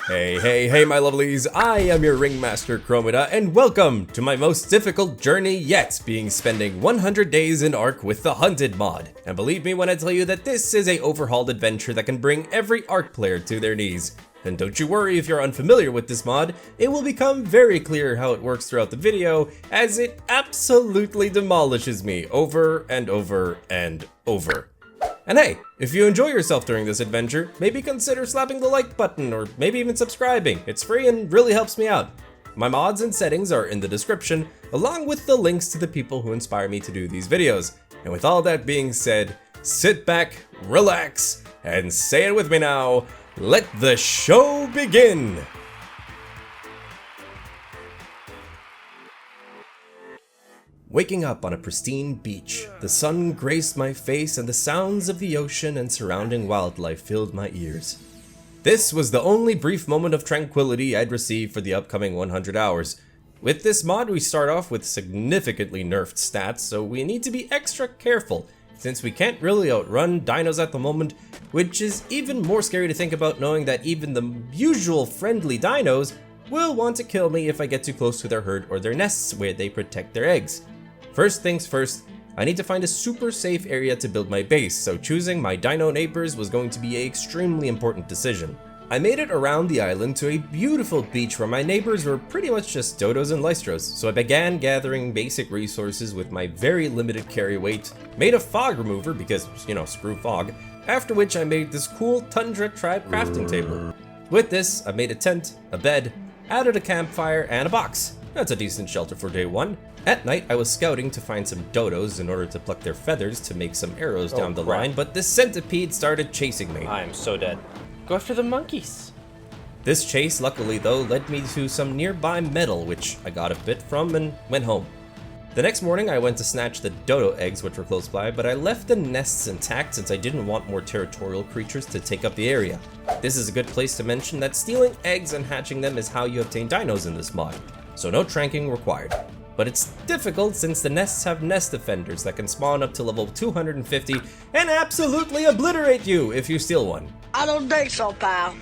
Hey, my lovelies, I am your Ringmaster Crowmeda, and welcome to my most difficult journey yet, being spending 100 days in Ark with the Hunted mod. And believe me when I tell you that this is a overhauled adventure that can bring every Ark player to their knees. And don't you worry if you're unfamiliar with this mod, it will become very clear how it works throughout the video, as it absolutely demolishes me over and over and over. And hey, if you enjoy yourself during this adventure, maybe consider slapping the like button or maybe even subscribing. It's free and really helps me out. My mods and settings are in the description, along with the links to the people who inspire me to do these videos. And with all that being said, sit back, relax, and say it with me now, let the show begin! Waking up on a pristine beach, the sun graced my face and the sounds of the ocean and surrounding wildlife filled my ears. This was the only brief moment of tranquility I'd receive for the upcoming 100 hours. With this mod, we start off with significantly nerfed stats, so we need to be extra careful, since we can't really outrun dinos at the moment, which is even more scary to think about knowing that even the usual friendly dinos will want to kill me if I get too close to their herd or their nests where they protect their eggs. First things first, I need to find a super safe area to build my base, so choosing my dino neighbors was going to be an extremely important decision. I made it around the island to a beautiful beach where my neighbors were pretty much just dodos and lystros, so I began gathering basic resources with my very limited carry weight, made a fog remover because, screw fog, after which I made this cool Tundra Tribe crafting table. With this, I made a tent, a bed, added a campfire, and a box. That's a decent shelter for day one. At night, I was scouting to find some dodos in order to pluck their feathers to make some arrows down the line, but this centipede started chasing me. I am so dead. Go after the monkeys. This chase, luckily though, led me to some nearby metal, which I got a bit from and went home. The next morning, I went to snatch the dodo eggs which were close by, but I left the nests intact since I didn't want more territorial creatures to take up the area. This is a good place to mention that stealing eggs and hatching them is how you obtain dinos in this mod, so no tranking required. But it's difficult since the nests have nest defenders that can spawn up to level 250 and absolutely obliterate you if you steal one. I don't think so, pal.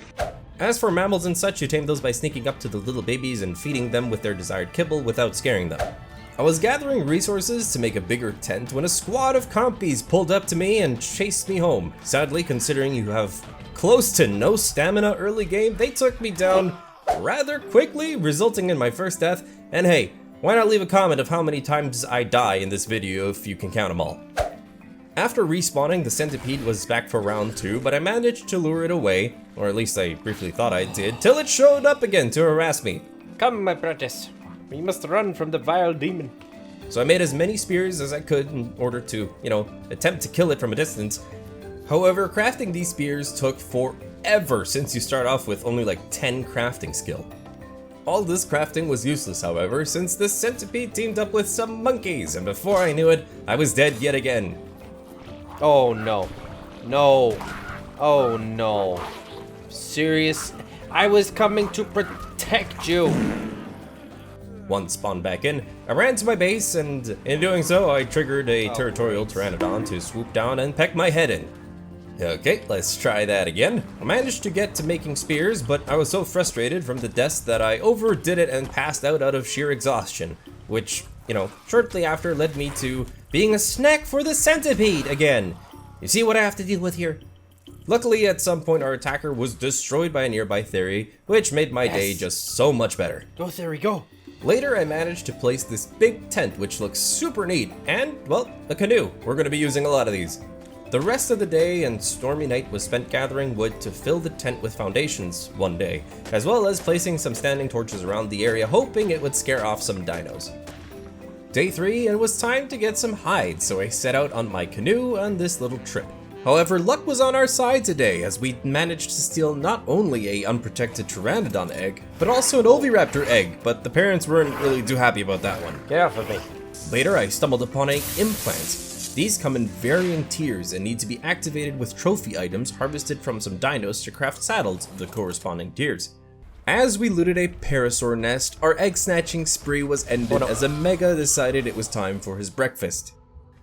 As for mammals and such, you tame those by sneaking up to the little babies and feeding them with their desired kibble without scaring them. I was gathering resources to make a bigger tent when a squad of compies pulled up to me and chased me home. Sadly, considering you have close to no stamina early game, they took me down rather quickly, resulting in my first death. And hey, why not leave a comment of how many times I die in this video if you can count them all. After respawning, the centipede was back for round 2, but I managed to lure it away, or at least I briefly thought I did, till it showed up again to harass me. Come, my brothers. We must run from the vile demon. So I made as many spears as I could in order to, attempt to kill it from a distance. However, crafting these spears took forever since you start off with only like 10 crafting skill. All this crafting was useless, however, since the centipede teamed up with some monkeys, and before I knew it, I was dead yet again. Oh no. No. Oh no. Serious? I was coming to protect you. Once spawned back in, I ran to my base, and in doing so, I triggered a territorial pteranodon to swoop down and peck my head in. Okay, let's try that again. I managed to get to making spears, but I was so frustrated from the deaths that I overdid it and passed out of sheer exhaustion, which, shortly after led me to being a snack for the centipede again. You see what I have to deal with here? Luckily, at some point, our attacker was destroyed by a nearby Theory, which made my day just so much better. Go, Theory, go. Later, I managed to place this big tent, which looks super neat, and, well, a canoe. We're going to be using a lot of these. The rest of the day and stormy night was spent gathering wood to fill the tent with foundations one day, as well as placing some standing torches around the area, hoping it would scare off some dinos. Day 3, and it was time to get some hides, so I set out on my canoe on this little trip. However, luck was on our side today, as we managed to steal not only a unprotected pteranodon egg, but also an oviraptor egg, but the parents weren't really too happy about that one. Get off of me. Later, I stumbled upon an implant. These come in varying tiers and need to be activated with trophy items harvested from some dinos to craft saddles of the corresponding tiers. As we looted a parasaur nest, our egg snatching spree was ended as a Mega decided it was time for his breakfast.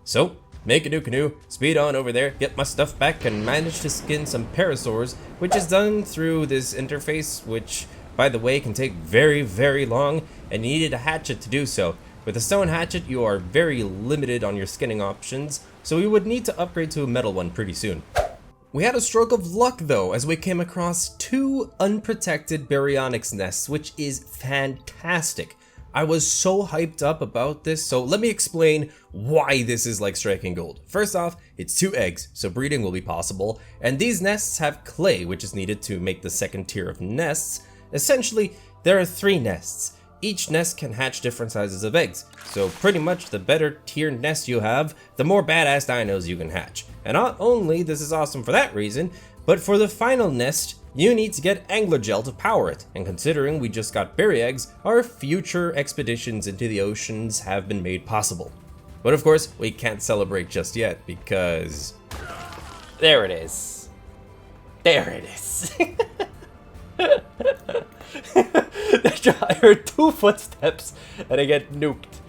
So, Make a new canoe, speed on over there, get my stuff back, and manage to skin some parasaurs, which is done through this interface, which, by the way, can take very, very long, and you needed a hatchet to do so. With a stone hatchet, you are very limited on your skinning options, so we would need to upgrade to a metal one pretty soon. We had a stroke of luck though, as we came across 2 unprotected Baryonyx nests, which is fantastic. I was so hyped up about this, so let me explain why this is like striking gold. First off, it's 2 eggs, so breeding will be possible, and these nests have clay, which is needed to make the second tier of nests. Essentially, there are 3 nests. Each nest can hatch different sizes of eggs, so pretty much the better tier nest you have, the more badass dinos you can hatch. And not only this is awesome for that reason, but for the final nest, you need to get angler gel to power it, and considering we just got berry eggs, our future expeditions into the oceans have been made possible. But of course, we can't celebrate just yet, because... There it is. There it is. I heard 2 footsteps and I get nuked.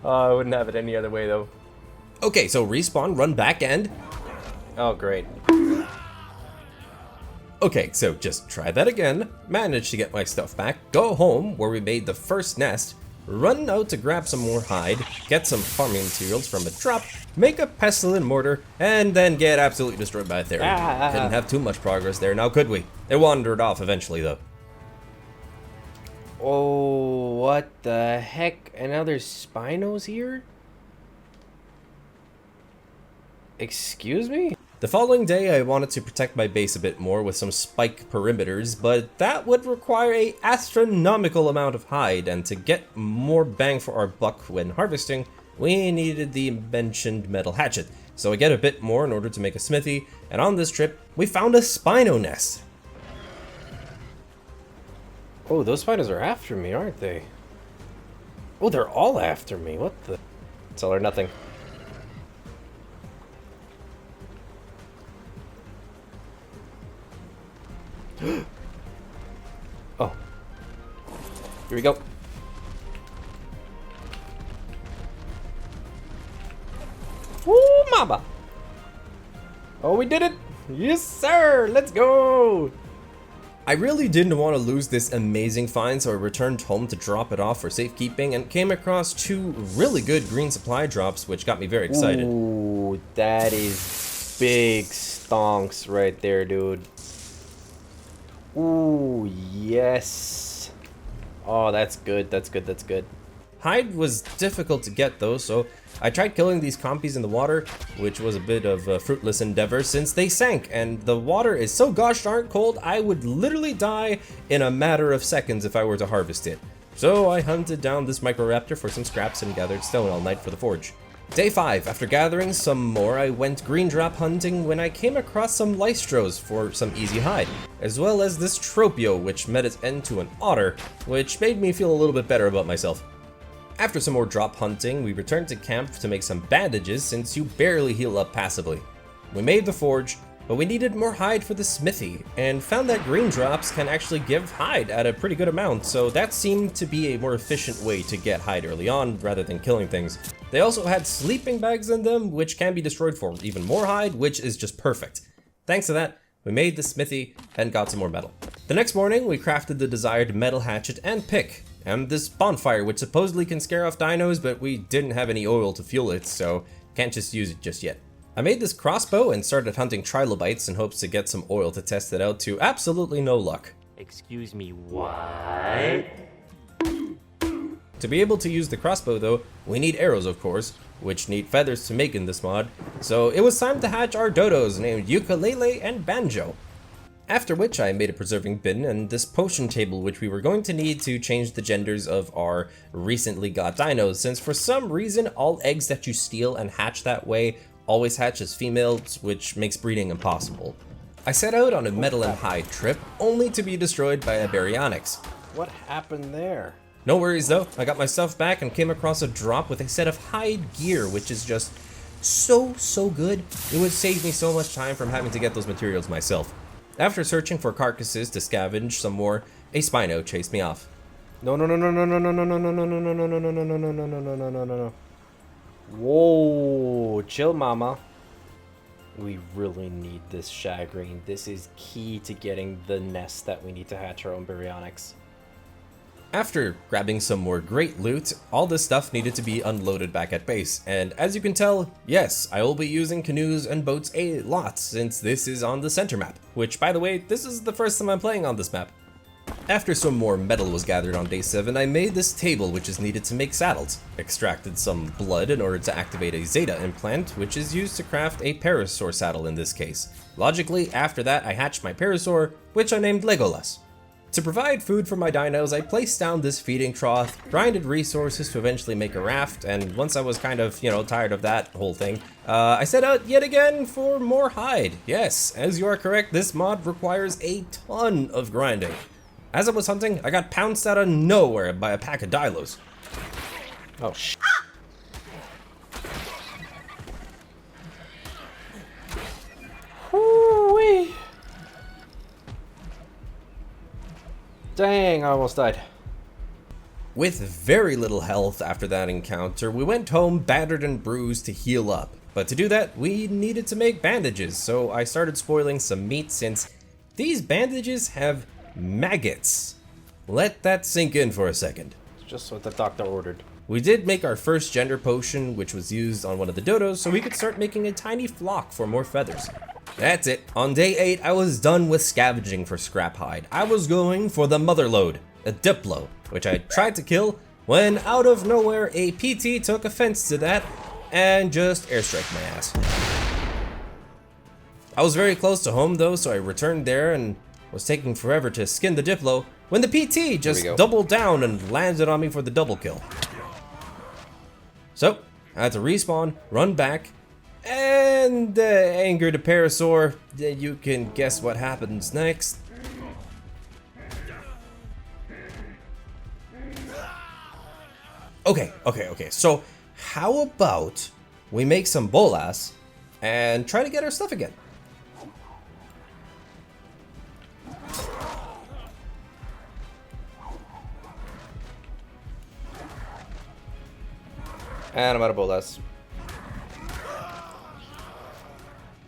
I wouldn't have it any other way though. Okay, so respawn, run back, and... Oh, great. Okay, so just try that again, manage to get my stuff back, go home where we made the first nest, run out to grab some more hide, get some farming materials from a drop, make a pestle and mortar, and then get absolutely destroyed by a Terrarium. Didn't have too much progress there, now could we? It wandered off eventually though. Oh, what the heck? And now there's Spinos here? Excuse me? The following day I wanted to protect my base a bit more with some spike perimeters, but that would require an astronomical amount of hide, and to get more bang for our buck when harvesting, we needed the mentioned metal hatchet. So I get a bit more in order to make a smithy, and on this trip, we found a Spino Nest. Oh, those Spinos are after me, aren't they? Oh, they're all after me. What the? It's all or nothing. Oh. Here we go. Woo, mama! Oh, we did it! Yes, sir! Let's go! I really didn't want to lose this amazing find, so I returned home to drop it off for safekeeping and came across 2 really good green supply drops, which got me very excited. Ooh, that is big stonks right there, dude. Ooh, yes. Oh, that's good, that's good, that's good. Hide was difficult to get though, so I tried killing these compies in the water, which was a bit of a fruitless endeavor since they sank, and the water is so gosh darn cold I would literally die in a matter of seconds if I were to harvest it. So I hunted down this Microraptor for some scraps and gathered stone all night for the forge. Day 5, after gathering some more, I went green drop hunting when I came across some Lystros for some easy hide, as well as this Tropio, which met its end to an otter, which made me feel a little bit better about myself. After some more drop hunting, we returned to camp to make some bandages since you barely heal up passively. We made the forge, but we needed more hide for the smithy, and found that green drops can actually give hide at a pretty good amount, so that seemed to be a more efficient way to get hide early on rather than killing things. They also had sleeping bags in them, which can be destroyed for even more hide, which is just perfect. Thanks to that, we made the smithy and got some more metal. The next morning, we crafted the desired metal hatchet and pick, and this bonfire, which supposedly can scare off dinos, but we didn't have any oil to fuel it, so can't just use it just yet. I made this crossbow and started hunting trilobites in hopes to get some oil to test it out, to absolutely no luck. Excuse me, what? To be able to use the crossbow though, we need arrows of course, which need feathers to make in this mod, so it was time to hatch our dodos named Ukulele and Banjo. After which I made a preserving bin and this potion table, which we were going to need to change the genders of our recently got dinos, since for some reason all eggs that you steal and hatch that way always hatch as females, which makes breeding impossible. I set out on a metal and hide trip, only to be destroyed by a Baryonyx. What happened there? No worries though, I got my stuff back and came across a drop with a set of hide gear, which is just so good. It would save me so much time from having to get those materials myself. After searching for carcasses to scavenge some more, a Spino chased me off. No. Whoa, chill, mama. We really need this shagreen. This is key to getting the nest that we need to hatch our own Baryonyx. After grabbing some more great loot, all this stuff needed to be unloaded back at base, and as you can tell, yes, I will be using canoes and boats a lot since this is on the center map, which by the way, this is the first time I'm playing on this map. After some more metal was gathered on day 7, I made this table which is needed to make saddles, extracted some blood in order to activate a Zeta implant, which is used to craft a Parasaur saddle in this case. Logically, after that I hatched my Parasaur, which I named Legolas. To provide food for my dinos, I placed down this feeding trough, grinded resources to eventually make a raft, and once I was kind of, tired of that whole thing, I set out yet again for more hide. Yes, as you are correct, this mod requires a ton of grinding. As I was hunting, I got pounced out of nowhere by a pack of Dilos. Oh, sh**. Whoo-wee. Dang, I almost died. With very little health after that encounter, we went home battered and bruised to heal up. But to do that, we needed to make bandages, so I started spoiling some meat since these bandages have maggots. Let that sink in for a second. It's just what the doctor ordered. We did make our first gender potion, which was used on one of the dodos, so we could start making a tiny flock for more feathers. That's it. On day 8, I was done with scavenging for scrap hide. I was going for the mother lode, a Diplo, which I tried to kill, when out of nowhere a PT took offense to that and just airstriked my ass. I was very close to home though, so I returned there and was taking forever to skin the Diplo when the PT just doubled down and landed on me for the double kill. So, I had to respawn, run back, and anger the Parasaur. You can guess what happens next. Okay. So, how about we make some bolas and try to get our stuff again? And I'm out of bolas.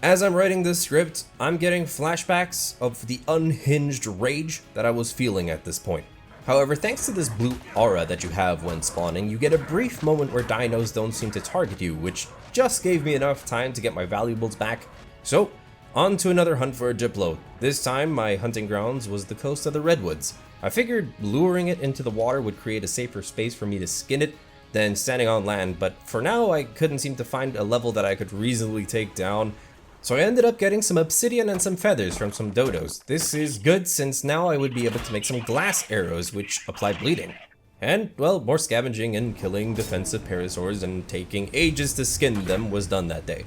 As I'm writing this script, I'm getting flashbacks of the unhinged rage that I was feeling at this point. However, thanks to this blue aura that you have when spawning, you get a brief moment where dinos don't seem to target you, which just gave me enough time to get my valuables back. So, on to another hunt for a Diplo. This time, my hunting grounds was the coast of the Redwoods. I figured luring it into the water would create a safer space for me to skin it than standing on land, but for now I couldn't seem to find a level that I could reasonably take down. So I ended up getting some obsidian and some feathers from some dodos. This is good since now I would be able to make some glass arrows which apply bleeding. And, well, more scavenging and killing defensive parasaurs and taking ages to skin them was done that day.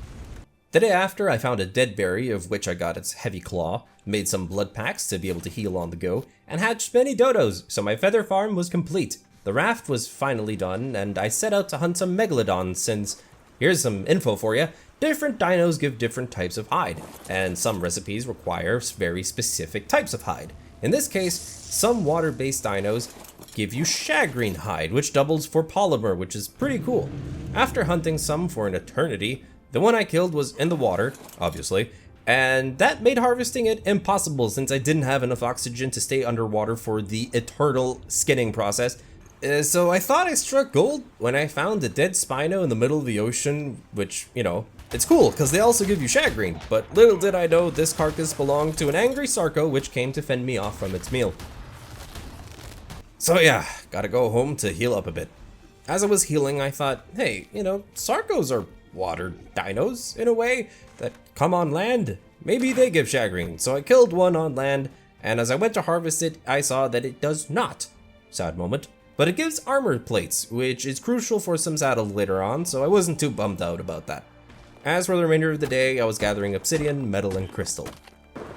The day after, I found a dead berry of which I got its heavy claw, made some blood packs to be able to heal on the go, and hatched many dodos, so my feather farm was complete. The raft was finally done, and I set out to hunt some megalodons since, here's some info for you, different dinos give different types of hide, and some recipes require very specific types of hide. In this case, some water-based dinos give you shagreen hide, which doubles for polymer, which is pretty cool. After hunting some for an eternity, the one I killed was in the water, obviously, and that made harvesting it impossible since I didn't have enough oxygen to stay underwater for the eternal skinning process. So I thought I struck gold when I found a dead Spino in the middle of the ocean, which, it's cool because they also give you shagreen, but little did I know this carcass belonged to an angry Sarco which came to fend me off from its meal. So yeah, gotta go home to heal up a bit. As I was healing, I thought, hey, Sarcos are water dinos in a way that come on land. Maybe they give shagreen, so I killed one on land, and as I went to harvest it, I saw that it does not. Sad moment. But it gives armor plates, which is crucial for some saddles later on, so I wasn't too bummed out about that. As for the remainder of the day, I was gathering obsidian, metal, and crystal.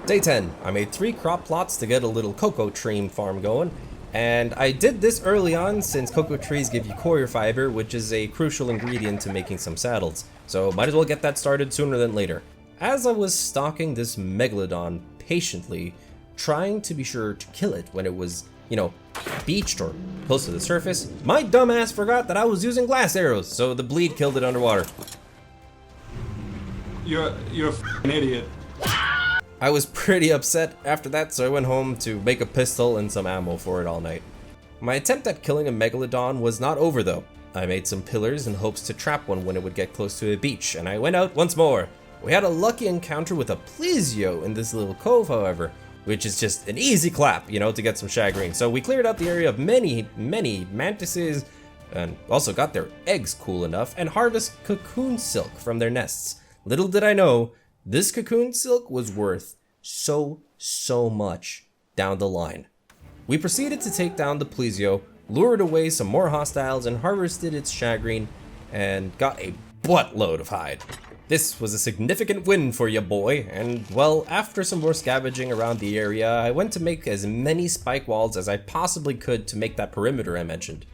Day 10, I made 3 crop plots to get a little cocoa tree farm going, and I did this early on since cocoa trees give you coir fiber, which is a crucial ingredient to making some saddles, so might as well get that started sooner than later. As I was stalking this megalodon patiently, trying to be sure to kill it when it was, beached or close to the surface, my dumbass forgot that I was using glass arrows, so the bleed killed it underwater. You're a f***ing idiot. I was pretty upset after that, so I went home to make a pistol and some ammo for it all night. My attempt at killing a megalodon was not over though. I made some pillars in hopes to trap one when it would get close to a beach, and I went out once more. We had a lucky encounter with a plesio in this little cove, however, which is just an easy clap, you know, to get some shagreen. So we cleared out the area of many mantises, and also got their eggs cool enough, and harvest cocoon silk from their nests. Little did I know, this cocoon silk was worth so much down the line. We proceeded to take down the plesio, lured away some more hostiles, and harvested its shagreen, and got a buttload of hide. This was a significant win for ya boy, and well, after some more scavenging around the area, I went to make as many spike walls as I possibly could to make that perimeter I mentioned.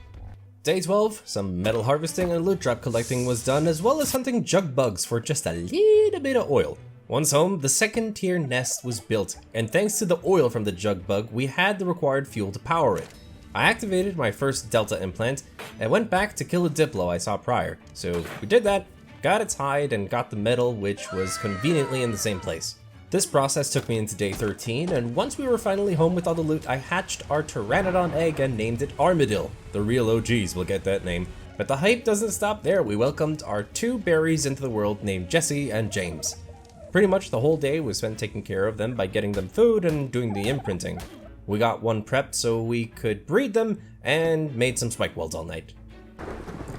Day 12, some metal harvesting and loot drop collecting was done, as well as hunting jug bugs for just a little bit of oil. Once home, the second tier nest was built, and thanks to the oil from the jug bug, we had the required fuel to power it. I activated my first Delta implant and went back to kill a Diplo I saw prior, so we did that, got its hide, and got the metal, which was conveniently in the same place. This process took me into day 13, and once we were finally home with all the loot, I hatched our Pteranodon egg and named it Armadillo. The real OGs will get that name. But the hype doesn't stop there. We welcomed our 2 berries into the world named Jesse and James. Pretty much the whole day was spent taking care of them by getting them food and doing the imprinting. We got one prepped so we could breed them and made some spike wells all night.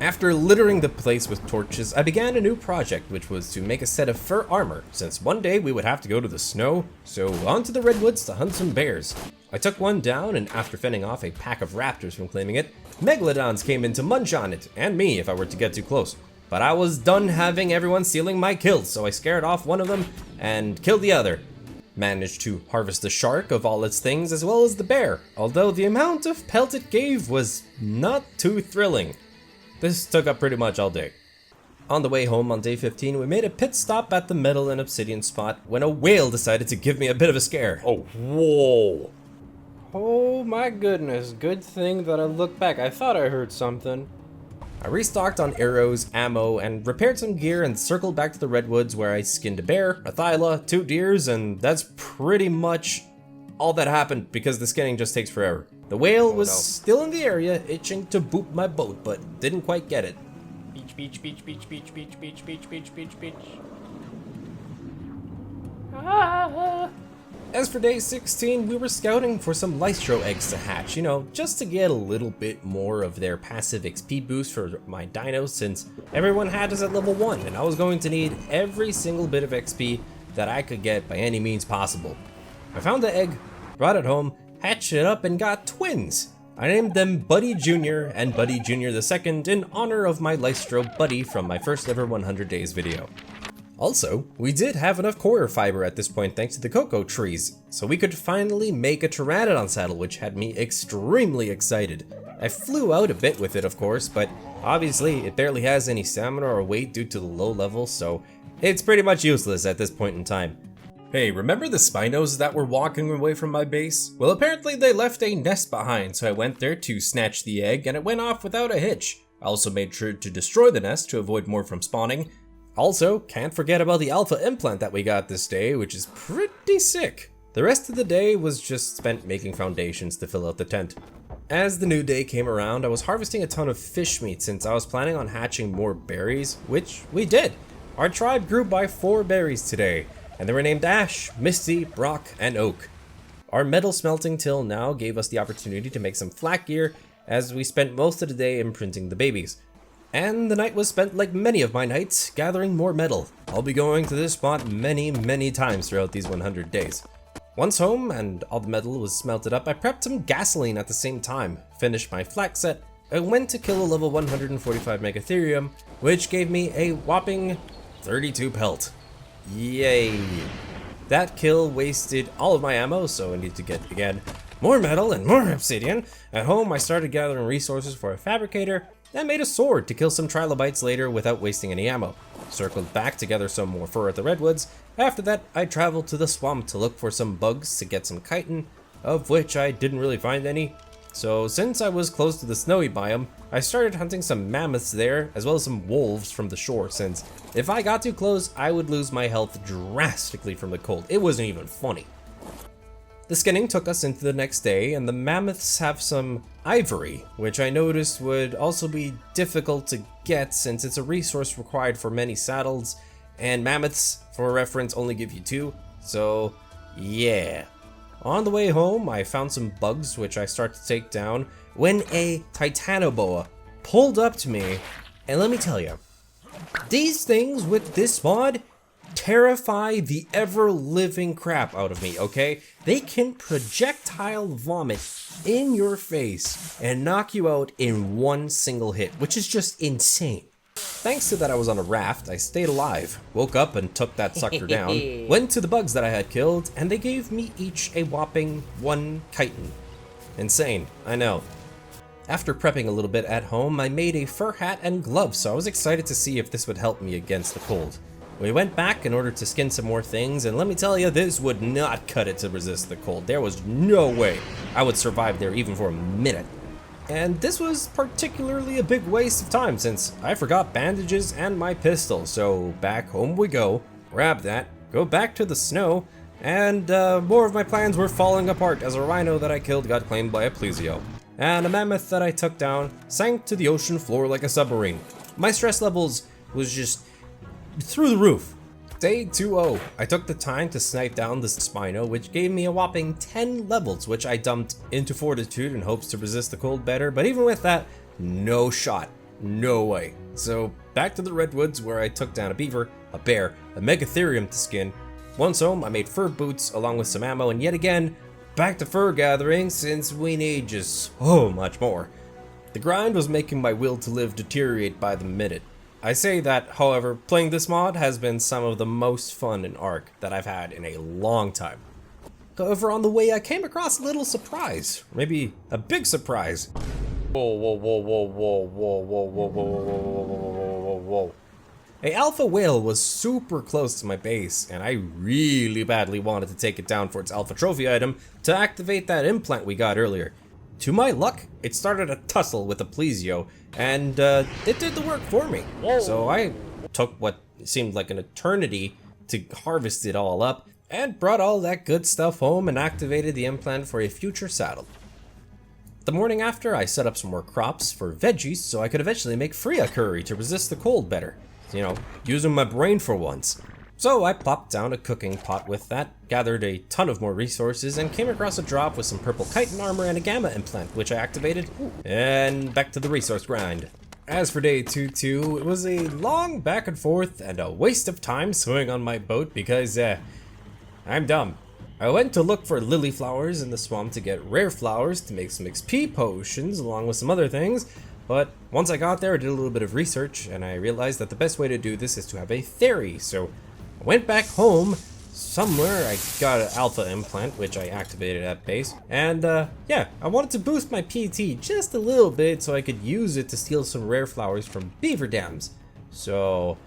After littering the place with torches, I began a new project, which was to make a set of fur armor, since one day we would have to go to the snow, so on to the redwoods to hunt some bears. I took one down, and after fending off a pack of raptors from claiming it, megalodons came in to munch on it, and me if I were to get too close. But I was done having everyone stealing my kills, so I scared off one of them and killed the other. Managed to harvest the shark of all its things as well as the bear, although the amount of pelt it gave was not too thrilling. This took up pretty much all day. On the way home on day 15, we made a pit stop at the metal and obsidian spot when a whale decided to give me a bit of a scare. Oh, whoa. Oh my goodness, good thing that I looked back. I thought I heard something. I restocked on arrows, ammo, and repaired some gear and circled back to the redwoods where I skinned a bear, a thyla, 2 deers, and that's pretty much all that happened because the skinning just takes forever. The whale was still in the area, itching to boop my boat, but didn't quite get it. Beach, beach, beach, beach, beach, beach, beach, beach, beach, beach, beach. Ah. As for day 16, we were scouting for some Lystro eggs to hatch, you know, just to get a little bit more of their passive XP boost for my dinos, since everyone had us at level 1, and I was going to need every single bit of XP that I could get by any means possible. I found the egg, brought it home, hatched it up, and got twins. I named them Buddy Jr. and Buddy Jr. II in honor of my Lystro buddy from my first ever 100 days video. Also, we did have enough coir fiber at this point thanks to the cocoa trees, so we could finally make a Pteranodon saddle, which had me extremely excited. I flew out a bit with it, of course, but obviously it barely has any stamina or weight due to the low level, so it's pretty much useless at this point in time. Hey, remember the Spinos that were walking away from my base? Well, apparently they left a nest behind, so I went there to snatch the egg, and it went off without a hitch. I also made sure to destroy the nest to avoid more from spawning. Also, can't forget about the alpha implant that we got this day, which is pretty sick. The rest of the day was just spent making foundations to fill out the tent. As the new day came around, I was harvesting a ton of fish meat since I was planning on hatching more berries, which we did. Our tribe grew by 4 berries today, and they were named Ash, Misty, Brock, and Oak. Our metal smelting till now gave us the opportunity to make some flat gear, as we spent most of the day imprinting the babies. And the night was spent like many of my nights, gathering more metal. I'll be going to this spot many times throughout these 100 days. Once home and all the metal was smelted up, I prepped some gasoline at the same time, finished my flak set, and went to kill a level 145 Megatherium, which gave me a whopping 32 pelt. Yay! That kill wasted all of my ammo, so I need to get, again, more metal and more obsidian. At home, I started gathering resources for a fabricator, and made a sword to kill some trilobites later without wasting any ammo. Circled back to gather some more fur at the redwoods. After that, I traveled to the swamp to look for some bugs to get some chitin, of which I didn't really find any. So since I was close to the snowy biome, I started hunting some mammoths there, as well as some wolves from the shore, since if I got too close, I would lose my health drastically from the cold. It wasn't even funny. The skinning took us into the next day, and the mammoths have some ivory, which I noticed would also be difficult to get since it's a resource required for many saddles, and mammoths, for reference, only give you 2, so yeah. On the way home, I found some bugs which I start to take down when a titanoboa pulled up to me, and let me tell you, these things with this mod terrify the ever-living crap out of me, okay? They can projectile vomit in your face and knock you out in one single hit, which is just insane. Thanks to that I was on a raft, I stayed alive, woke up and took that sucker down, went to the bugs that I had killed, and they gave me each a whopping 1 chitin. Insane, I know. After prepping a little bit at home, I made a fur hat and gloves, so I was excited to see if this would help me against the cold. We went back in order to skin some more things, and let me tell you, this would not cut it to resist the cold. There was no way I would survive there even for a minute. And this was particularly a big waste of time since I forgot bandages and my pistol, so back home we go, grab that, go back to the snow, and more of my plans were falling apart as a rhino that I killed got claimed by a plesio. And a mammoth that I took down sank to the ocean floor like a submarine. My stress levels was just through the roof. Day 2-0, I took the time to snipe down the Spino, which gave me a whopping 10 levels, which I dumped into Fortitude in hopes to resist the cold better, but even with that, no shot, no way. So back to the redwoods where I took down a beaver, a bear, a megatherium to skin. Once home, I made fur boots along with some ammo, and yet again, back to fur gathering since we need just so much more. The grind was making my will to live deteriorate by the minute. I say that, however, playing this mod has been some of the most fun in Ark that I've had in a long time. However, on the way I came across a little surprise, maybe a big surprise. Whoa, whoa, whoa, whoa, whoa, whoa, whoa, whoa, whoa, whoa, whoa, whoa, whoa, whoa. A alpha whale was super close to my base, and I really badly wanted to take it down for its alpha trophy item to activate that implant we got earlier. To my luck, it started a tussle with a plesio, and it did the work for me. So I took what seemed like an eternity to harvest it all up, and brought all that good stuff home and activated the implant for a future saddle. The morning after, I set up some more crops for veggies so I could eventually make Freya curry to resist the cold better. You know, using my brain for once. So I plopped down a cooking pot with that, gathered a ton of more resources, and came across a drop with some purple chitin armor and a gamma implant, which I activated, and back to the resource grind. As for day 2-2, it was a long back and forth and a waste of time swimming on my boat because, I'm dumb. I went to look for lily flowers in the swamp to get rare flowers to make some XP potions along with some other things, but once I got there I did a little bit of research and I realized that the best way to do this is to have a theory, so I went back home. Somewhere I got an alpha implant, which I activated at base, and yeah, I wanted to boost my PT just a little bit so I could use it to steal some rare flowers from beaver dams. So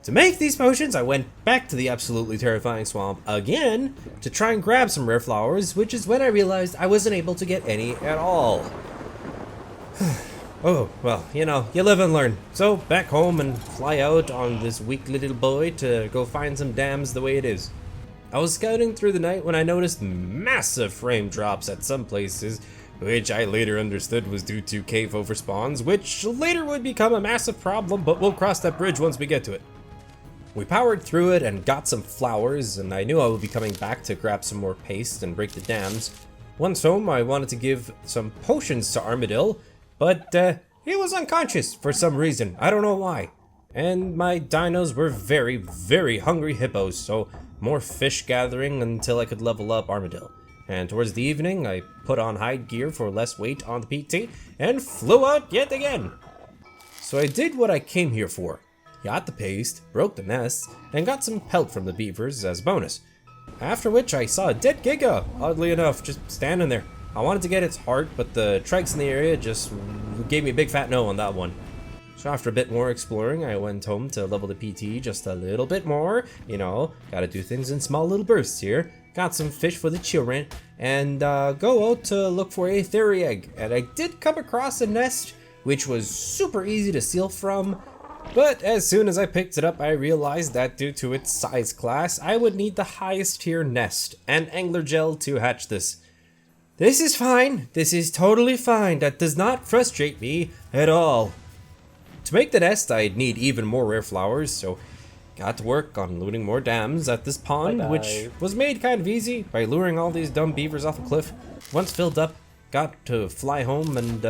to make these potions, I went back to the absolutely terrifying swamp again to try and grab some rare flowers, which is when I realized I wasn't able to get any at all. Oh, well, you know, you live and learn. So, back home and fly out on this weak little boy to go find some dams the way it is. I was scouting through the night when I noticed massive frame drops at some places, which I later understood was due to cave overspawns, which later would become a massive problem, but we'll cross that bridge once we get to it. We powered through it and got some flowers, and I knew I would be coming back to grab some more paste and break the dams. Once home, I wanted to give some potions to Armadillo, but he was unconscious for some reason, I don't know why. And my dinos were very, very hungry hippos, so more fish gathering until I could level up Armadillo. And towards the evening, I put on hide gear for less weight on the PT, and flew out yet again. So I did what I came here for. Got the paste, broke the nests, and got some pelt from the beavers as a bonus. After which I saw a dead Giga, oddly enough, just standing there. I wanted to get its heart, but the trikes in the area just gave me a big fat no on that one. So after a bit more exploring, I went home to level the PT just a little bit more. You know, gotta do things in small little bursts here. got some fish for the children, and go out to look for a fairy egg. And I did come across a nest, which was super easy to steal from, but as soon as I picked it up, I realized that due to its size class, I would need the highest tier nest and angler gel to hatch this. This is fine. This is totally fine. That does not frustrate me at all. To make the nest, I'd need even more rare flowers, so got to work on looting more dams at this pond, which was made kind of easy by luring all these dumb beavers off a cliff. Once filled up, got to fly home and,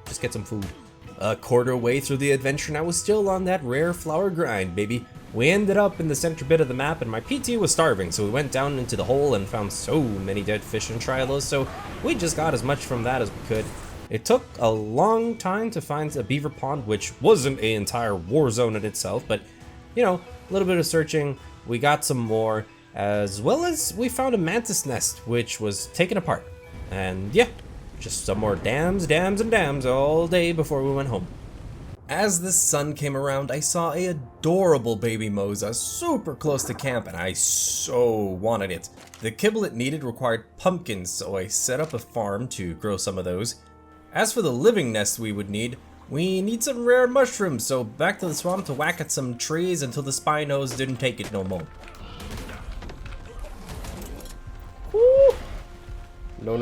just get some food. A quarter way through the adventure and I was still on that rare flower grind, baby. We ended up in the center bit of the map and my PT was starving, so we went down into the hole and found so many dead fish and trilos, so we just got as much from that as we could. It took a long time to find a beaver pond, which wasn't an entire war zone in itself, but, a little bit of searching, we got some more, as well as we found a mantis nest, which was taken apart. And yeah, just some more dams all day before we went home. As the sun came around, I saw a adorable baby mosa super close to camp, and I so wanted it. The kibble it needed required pumpkins, so I set up a farm to grow some of those. As for the living nest we need some rare mushrooms, so back to the swamp to whack at some trees until the Spinos didn't take it no more. No.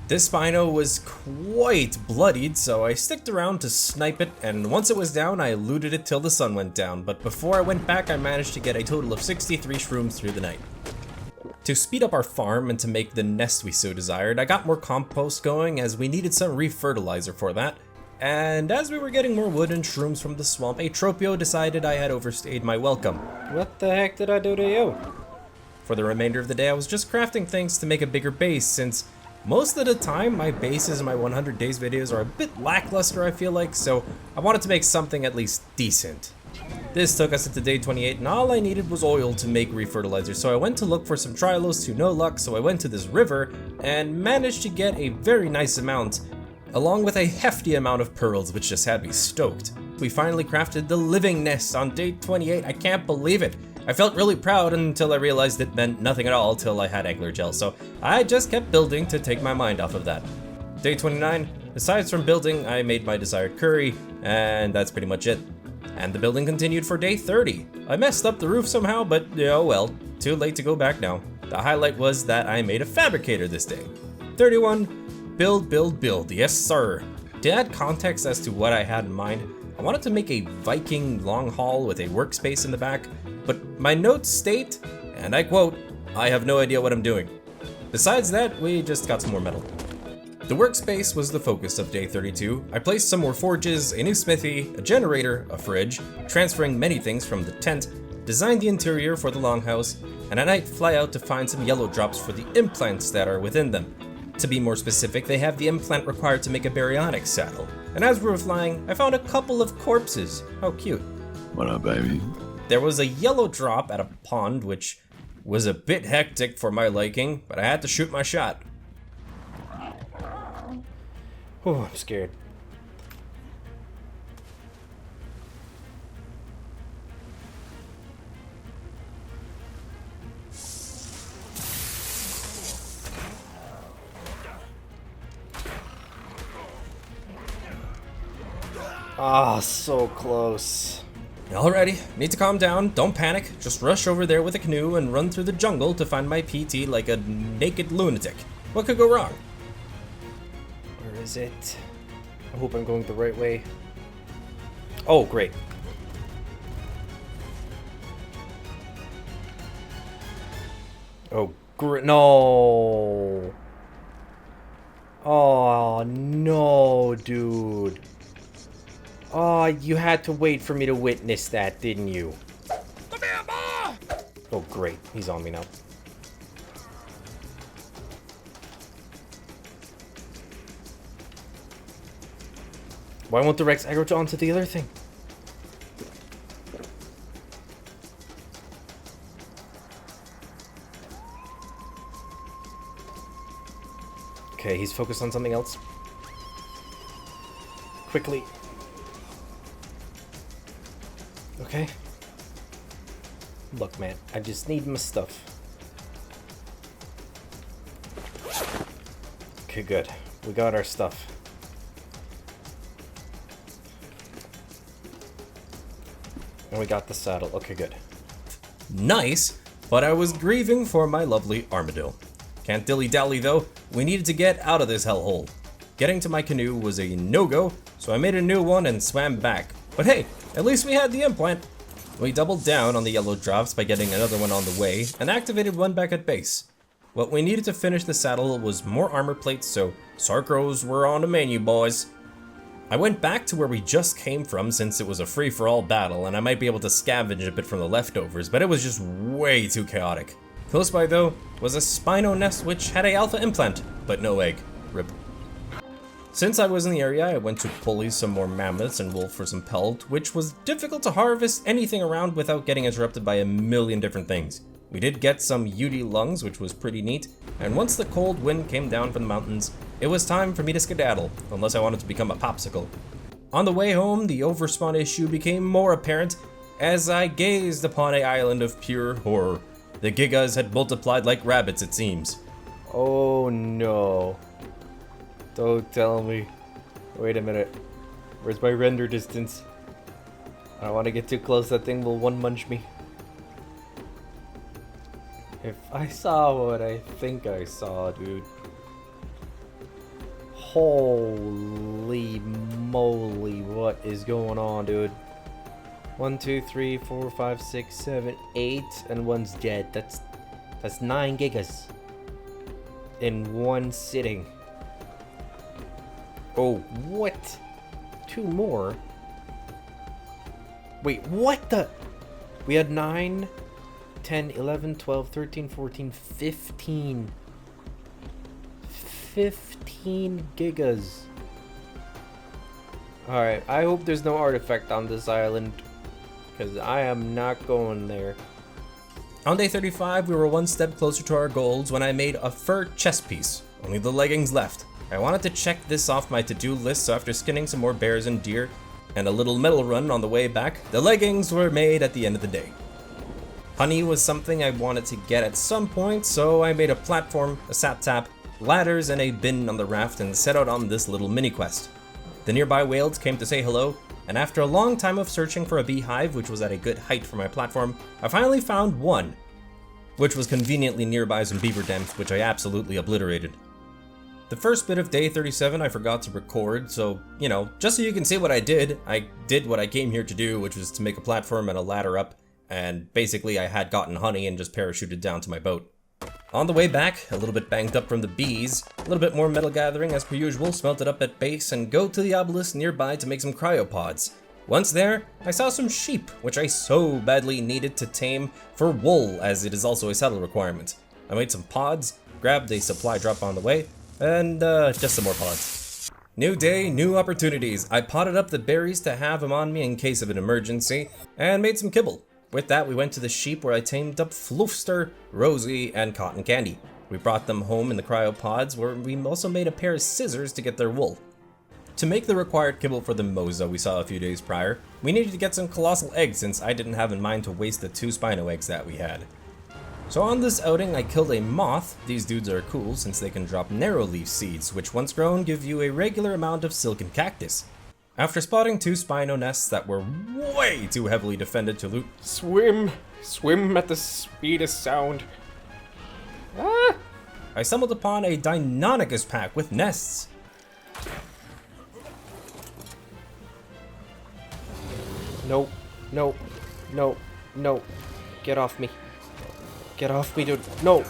This Spino was quite bloodied, so I sticked around to snipe it, and once it was down, I looted it till the sun went down, but before I went back, I managed to get a total of 63 shrooms through the night. To speed up our farm and to make the nest we so desired, I got more compost going as we needed some refertilizer for that. And as we were getting more wood and shrooms from the swamp, a Tropio decided I had overstayed my welcome. What the heck did I do to you? For the remainder of the day, I was just crafting things to make a bigger base, since most of the time my bases in my 100 days videos are a bit lackluster, I feel like, so I wanted to make something at least decent. This took us into day 28, and all I needed was oil to make refertilizer, so I went to look for some trilos to no luck, so I went to this river and managed to get a very nice amount, along with a hefty amount of pearls, which just had me stoked. We finally crafted the living nest on day 28, I can't believe it. I felt really proud until I realized it meant nothing at all till I had angler gel, so I just kept building to take my mind off of that. Day 29, aside from building, I made my desired curry, and that's pretty much it. And the building continued for day 30. I messed up the roof somehow, but oh well, too late to go back now. The highlight was that I made a fabricator this day. 31, build, yes sir. To add context as to what I had in mind, I wanted to make a Viking long haul with a workspace in the back, but my notes state, and I quote, "I have no idea what I'm doing." Besides that, we just got some more metal. The workspace was the focus of day 32. I placed some more forges, a new smithy, a generator, a fridge, transferring many things from the tent, designed the interior for the longhouse, and at night fly out to find some yellow drops for the implants that are within them. To be more specific, they have the implant required to make a Baryonyx saddle. And as we were flying, I found a couple of corpses. How cute. What up, baby? There was a yellow drop at a pond, which was a bit hectic for my liking, but I had to shoot my shot. Oh, I'm scared. Ah, so close. Alrighty, need to calm down, don't panic, just rush over there with a canoe and run through the jungle to find my PT like a naked lunatic. What could go wrong? Where is it? I hope I'm going the right way. Oh, great. Oh, great. No. Oh, no, dude. Oh, you had to wait for me to witness that, didn't you? Oh, great. He's on me now. Why won't the Rex aggro onto the other thing? Okay, he's focused on something else. Quickly. Okay. Look, man, I just need my stuff. Okay, good. We got our stuff. And we got the saddle. Okay, good. Nice, but I was grieving for my lovely armadillo. Can't dilly-dally though, we needed to get out of this hellhole. Getting to my canoe was a no-go, so I made a new one and swam back. But hey, at least we had the implant. We doubled down on the yellow drops by getting another one on the way, and activated one back at base. What we needed to finish the saddle was more armor plates, so Sarcros were on the menu, boys. I went back to where we just came from since it was a free-for-all battle, and I might be able to scavenge a bit from the leftovers, but it was just way too chaotic. Close by though was a Spino Nest which had a alpha implant, but no egg. RIP. Since I was in the area, I went to pulley some more mammoths and wolf for some pelt, which was difficult to harvest anything around without getting interrupted by a million different things. We did get some UD lungs, which was pretty neat, and once the cold wind came down from the mountains, it was time for me to skedaddle, unless I wanted to become a popsicle. On the way home, the overspawn issue became more apparent as I gazed upon an island of pure horror. The gigas had multiplied like rabbits, it seems. Oh no. Don't tell me. Wait a minute. Where's my render distance? I don't want to get too close, that thing will one-munch me. If I saw what I think I saw, dude. Holy moly, what is going on, dude? 1, 2, 3, 4, 5, 6, 7, 8, and one's dead. That's 9 gigas in one sitting. Oh, what? 2 more? Wait, what the? We had 9, 10, 11, 12, 13, 14, 15. 15 gigas. Alright, I hope there's no artifact on this island, because I am not going there. On day 35, we were one step closer to our goals when I made a fur chest piece. Only the leggings left. I wanted to check this off my to-do list, so after skinning some more bears and deer, and a little metal run on the way back, the leggings were made at the end of the day. Honey was something I wanted to get at some point, so I made a platform, a sap tap, ladders, and a bin on the raft and set out on this little mini quest. The nearby whales came to say hello, and after a long time of searching for a beehive, which was at a good height for my platform, I finally found one, which was conveniently nearby some beaver dams, which I absolutely obliterated. The first bit of day 37 I forgot to record, so, you know, just so you can see what I did what I came here to do, which was to make a platform and a ladder up, and basically I had gotten honey and just parachuted down to my boat. On the way back, a little bit banged up from the bees, a little bit more metal gathering as per usual, smelted up at base, and go to the obelisk nearby to make some cryopods. Once there, I saw some sheep, which I so badly needed to tame for wool, as it is also a saddle requirement. I made some pods, grabbed a supply drop on the way, and just some more pods. New day, new opportunities. I potted up the berries to have them on me in case of an emergency, and made some kibble. With that, we went to the sheep where I tamed up Floofster, Rosie, and Cotton Candy. We brought them home in the cryopods, where we also made a pair of scissors to get their wool. To make the required kibble for the moza we saw a few days prior, we needed to get some colossal eggs since I didn't have in mind to waste the 2 Spino eggs that we had. So on this outing, I killed a moth. These dudes are cool since they can drop narrow leaf seeds, which once grown give you a regular amount of silken cactus. After spotting 2 Spino nests that were way too heavily defended to loot, Swim at the speed of sound. Ah! I stumbled upon a Deinonychus pack with nests. No, no, no, no. Get off me. Get off me, dude. No!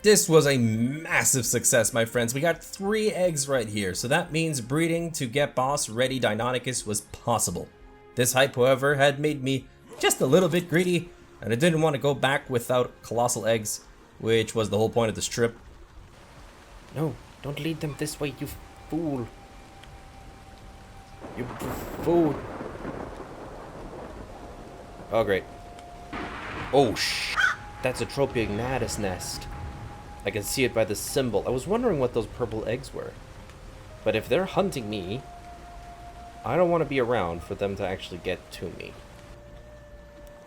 This was a massive success, my friends. We got 3 eggs right here, so that means breeding to get boss ready Deinonychus was possible. This hype, however, had made me just a little bit greedy, and I didn't want to go back without colossal eggs, which was the whole point of this trip. No, don't lead them this way, you fool. You fool. Oh, great. Oh, That's a Tropiognathus nest. I can see it by the symbol. I was wondering what those purple eggs were. But if they're hunting me, I don't want to be around for them to actually get to me.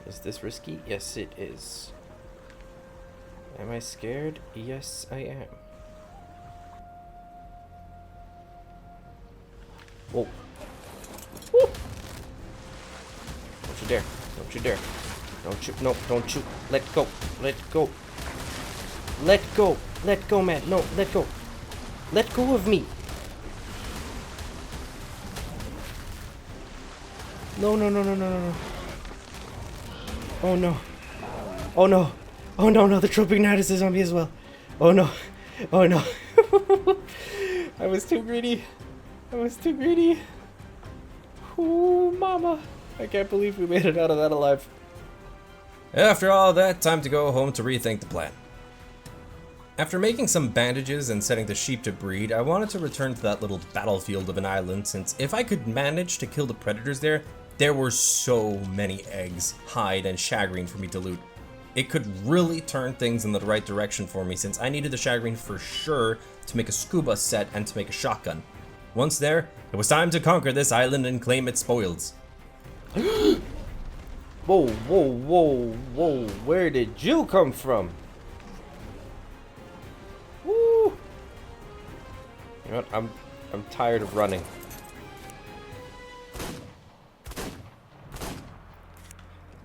Is this risky? Yes, it is. Am I scared? Yes, I am. Whoa. Woo! Don't you dare. Don't you dare. Don't you. No, don't you. Let go. Let go. Let go. Let go, man. No, let go. Let go of me. No, no, no, no, no, no, no. Oh, no. Oh, no. Oh, no, no. The Tropiognathus is on me as well. Oh, no. Oh, no. I was too greedy. I was too greedy. Ooh, mama. I can't believe we made it out of that alive. After all that, time to go home to rethink the plan. After making some bandages and setting the sheep to breed, I wanted to return to that little battlefield of an island, since if I could manage to kill the predators there were so many eggs, hide, and shagreen for me to loot. It could really turn things in the right direction for me, since I needed the shagreen for sure to make a scuba set and to make a shotgun. Once there, it was time to conquer this island and claim its spoils. Whoa, whoa, whoa, whoa, where did you come from? Woo! You know what, I'm tired of running.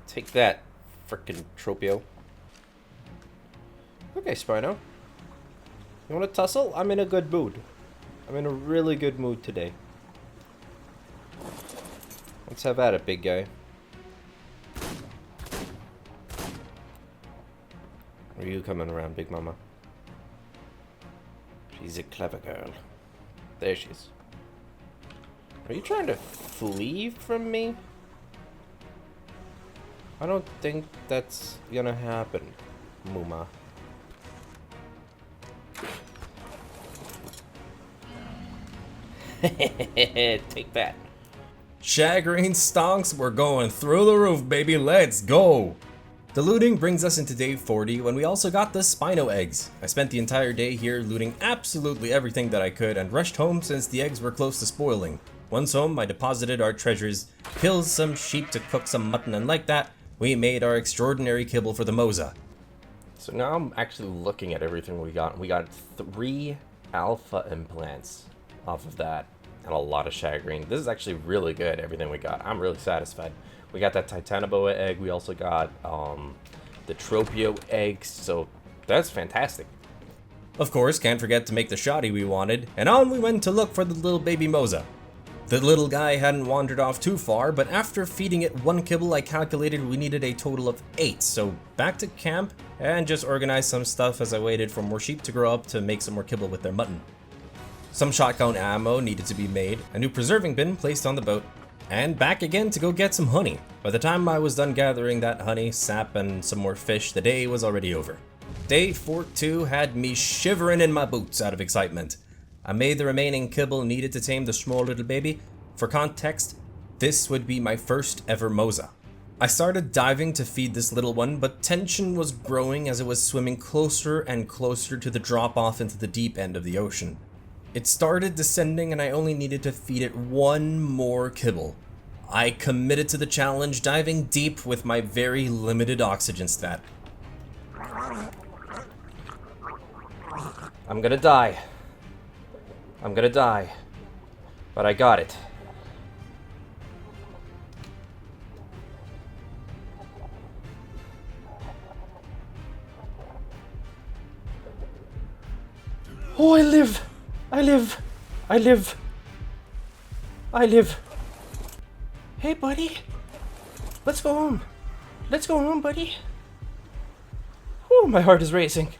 Take that, frickin' Tropio. Okay, Spino. You wanna tussle? I'm in a good mood. I'm in a really good mood today. Let's have at it, big guy. Where are you coming around, big mama? She's a clever girl. There she is. Are you trying to flee from me? I don't think that's gonna happen, Muma. Take that. Shagreen stonks, we're going through the roof, baby, let's go! The looting brings us into day 40 when we also got the Spino eggs. I spent the entire day here looting absolutely everything that I could and rushed home since the eggs were close to spoiling. Once home, I deposited our treasures, killed some sheep to cook some mutton, and like that, we made our extraordinary kibble for the Moza. So now I'm actually looking at everything we got. We got 3 alpha implants off of that and a lot of shagreen. This is actually really good, everything we got. I'm really satisfied. We got that Titanoboa egg. We also got the Tropio eggs, so that's fantastic. Of course, can't forget to make the shoddy we wanted, and on we went to look for the little baby Moza. The little guy hadn't wandered off too far, but after feeding it 1 kibble, I calculated we needed a total of 8, so back to camp and just organized some stuff as I waited for more sheep to grow up to make some more kibble with their mutton. Some shotgun ammo needed to be made, a new preserving bin placed on the boat, and back again to go get some honey. By the time I was done gathering that honey, sap, and some more fish, the day was already over. Day 42 had me shivering in my boots out of excitement. I made the remaining kibble needed to tame the small little baby. For context, this would be my first ever Moza. I started diving to feed this little one, but tension was growing as it was swimming closer and closer to the drop off into the deep end of the ocean. It started descending and I only needed to feed it 1 more kibble. I committed to the challenge, diving deep with my very limited oxygen stat. I'm gonna die. I'm gonna die. But I got it. Oh, I live! I live! I live! I live! Hey, buddy! Let's go home! Let's go home, buddy! Oh, my heart is racing.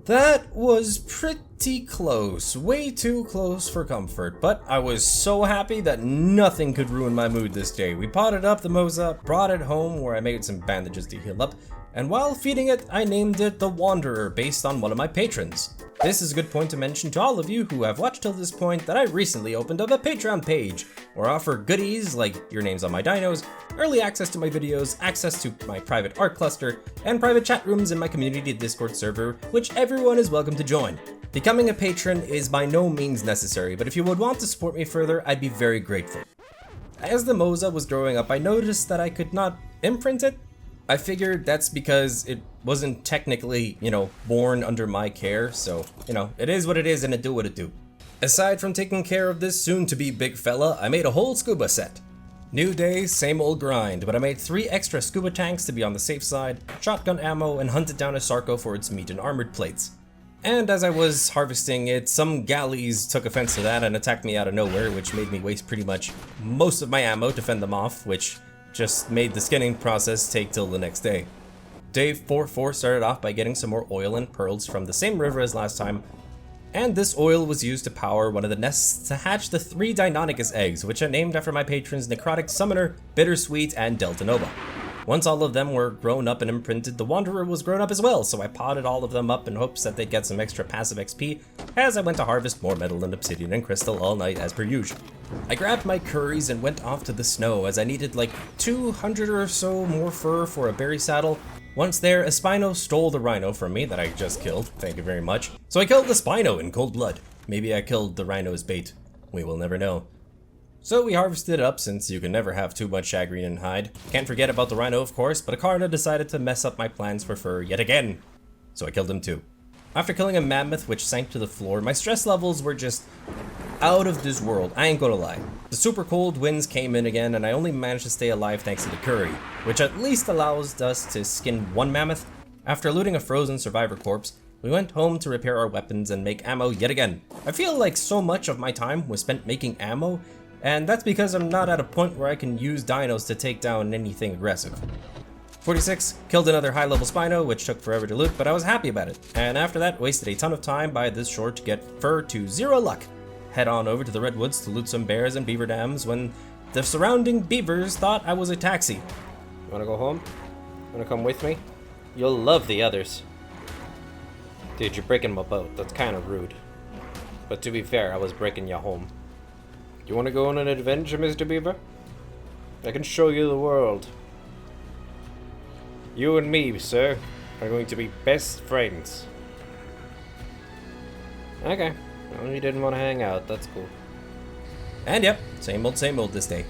That was pretty close, way too close for comfort, but I was so happy that nothing could ruin my mood this day. We potted up the Moza, brought it home where I made some bandages to heal up, And while feeding it, I named it the Wanderer based on one of my patrons. This is a good point to mention to all of you who have watched till this point that I recently opened up a Patreon page where I offer goodies like your names on my dinos, early access to my videos, access to my private art cluster, and private chat rooms in my community Discord server, which everyone is welcome to join. Becoming a patron is by no means necessary, but if you would want to support me further, I'd be very grateful. As the Moza was growing up, I noticed that I could not imprint it. I figured that's because it wasn't technically, born under my care, so, it is what it is and it do what it do. Aside from taking care of this soon-to-be big fella, I made a whole scuba set. New day, same old grind, but I made 3 extra scuba tanks to be on the safe side, shotgun ammo, and hunted down a Sarco for its meat and armored plates. And as I was harvesting it, some galleys took offense to that and attacked me out of nowhere, which made me waste pretty much most of my ammo to fend them off, which just made the skinning process take till the next day. Day 4-4 started off by getting some more oil and pearls from the same river as last time, and this oil was used to power one of the nests to hatch the 3 Deinonychus eggs, which I named after my patrons Necrotic Summoner, Bittersweet, and Delta Nova. Once all of them were grown up and imprinted, the Wanderer was grown up as well, so I potted all of them up in hopes that they'd get some extra passive XP as I went to harvest more metal and obsidian and crystal all night as per usual. I grabbed my curries and went off to the snow as I needed like 200 or so more fur for a berry saddle. Once there, a Spino stole the rhino from me that I just killed, thank you very much. So I killed the Spino in cold blood. Maybe I killed the rhino's bait. We will never know. So we harvested it up since you can never have too much shagreen and hide. Can't forget about the rhino of course, but Akarna decided to mess up my plans for fur yet again. So I killed him too. After killing a mammoth which sank to the floor, my stress levels were just out of this world, I ain't gonna lie. The super cold winds came in again and I only managed to stay alive thanks to the curry, which at least allows us to skin 1 mammoth. After looting a frozen survivor corpse, we went home to repair our weapons and make ammo yet again. I feel like so much of my time was spent making ammo, and that's because I'm not at a point where I can use dinos to take down anything aggressive. 46, killed another high-level Spino, which took forever to loot, but I was happy about it. And after that, wasted a ton of time by this shore to get fur to 0 luck. Head on over to the Redwoods to loot some bears and beaver dams when the surrounding beavers thought I was a taxi. You wanna go home? Wanna come with me? You'll love the others. Dude, you're breaking my boat. That's kind of rude. But to be fair, I was breaking you home. You want to go on an adventure, Mr. Beaver? I can show you the world. You and me, sir, are going to be best friends. Okay. Well, you didn't want to hang out. That's cool. And yep, same old this day.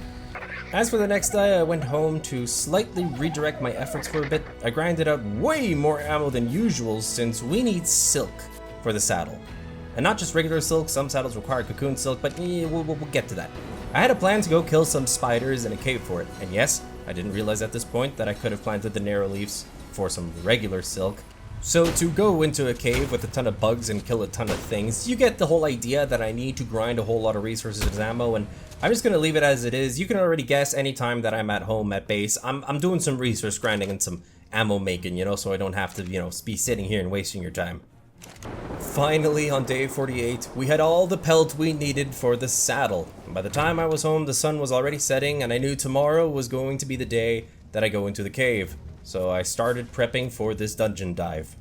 As for the next day, I went home to slightly redirect my efforts for a bit. I grinded out way more ammo than usual since we need silk for the saddle. And not just regular silk, some saddles require cocoon silk, but we'll get to that. I had a plan to go kill some spiders in a cave for it, and yes, I didn't realize at this point that I could have planted the narrow leaves for some regular silk. So to go into a cave with a ton of bugs and kill a ton of things, you get the whole idea that I need to grind a whole lot of resources as ammo, and I'm just gonna leave it as it is. You can already guess anytime that I'm at home at base, I'm doing some resource grinding and some ammo making, so I don't have to, be sitting here and wasting your time. Finally, on day 48, we had all the pelt we needed for the saddle. And by the time I was home, the sun was already setting, and I knew tomorrow was going to be the day that I go into the cave. So I started prepping for this dungeon dive.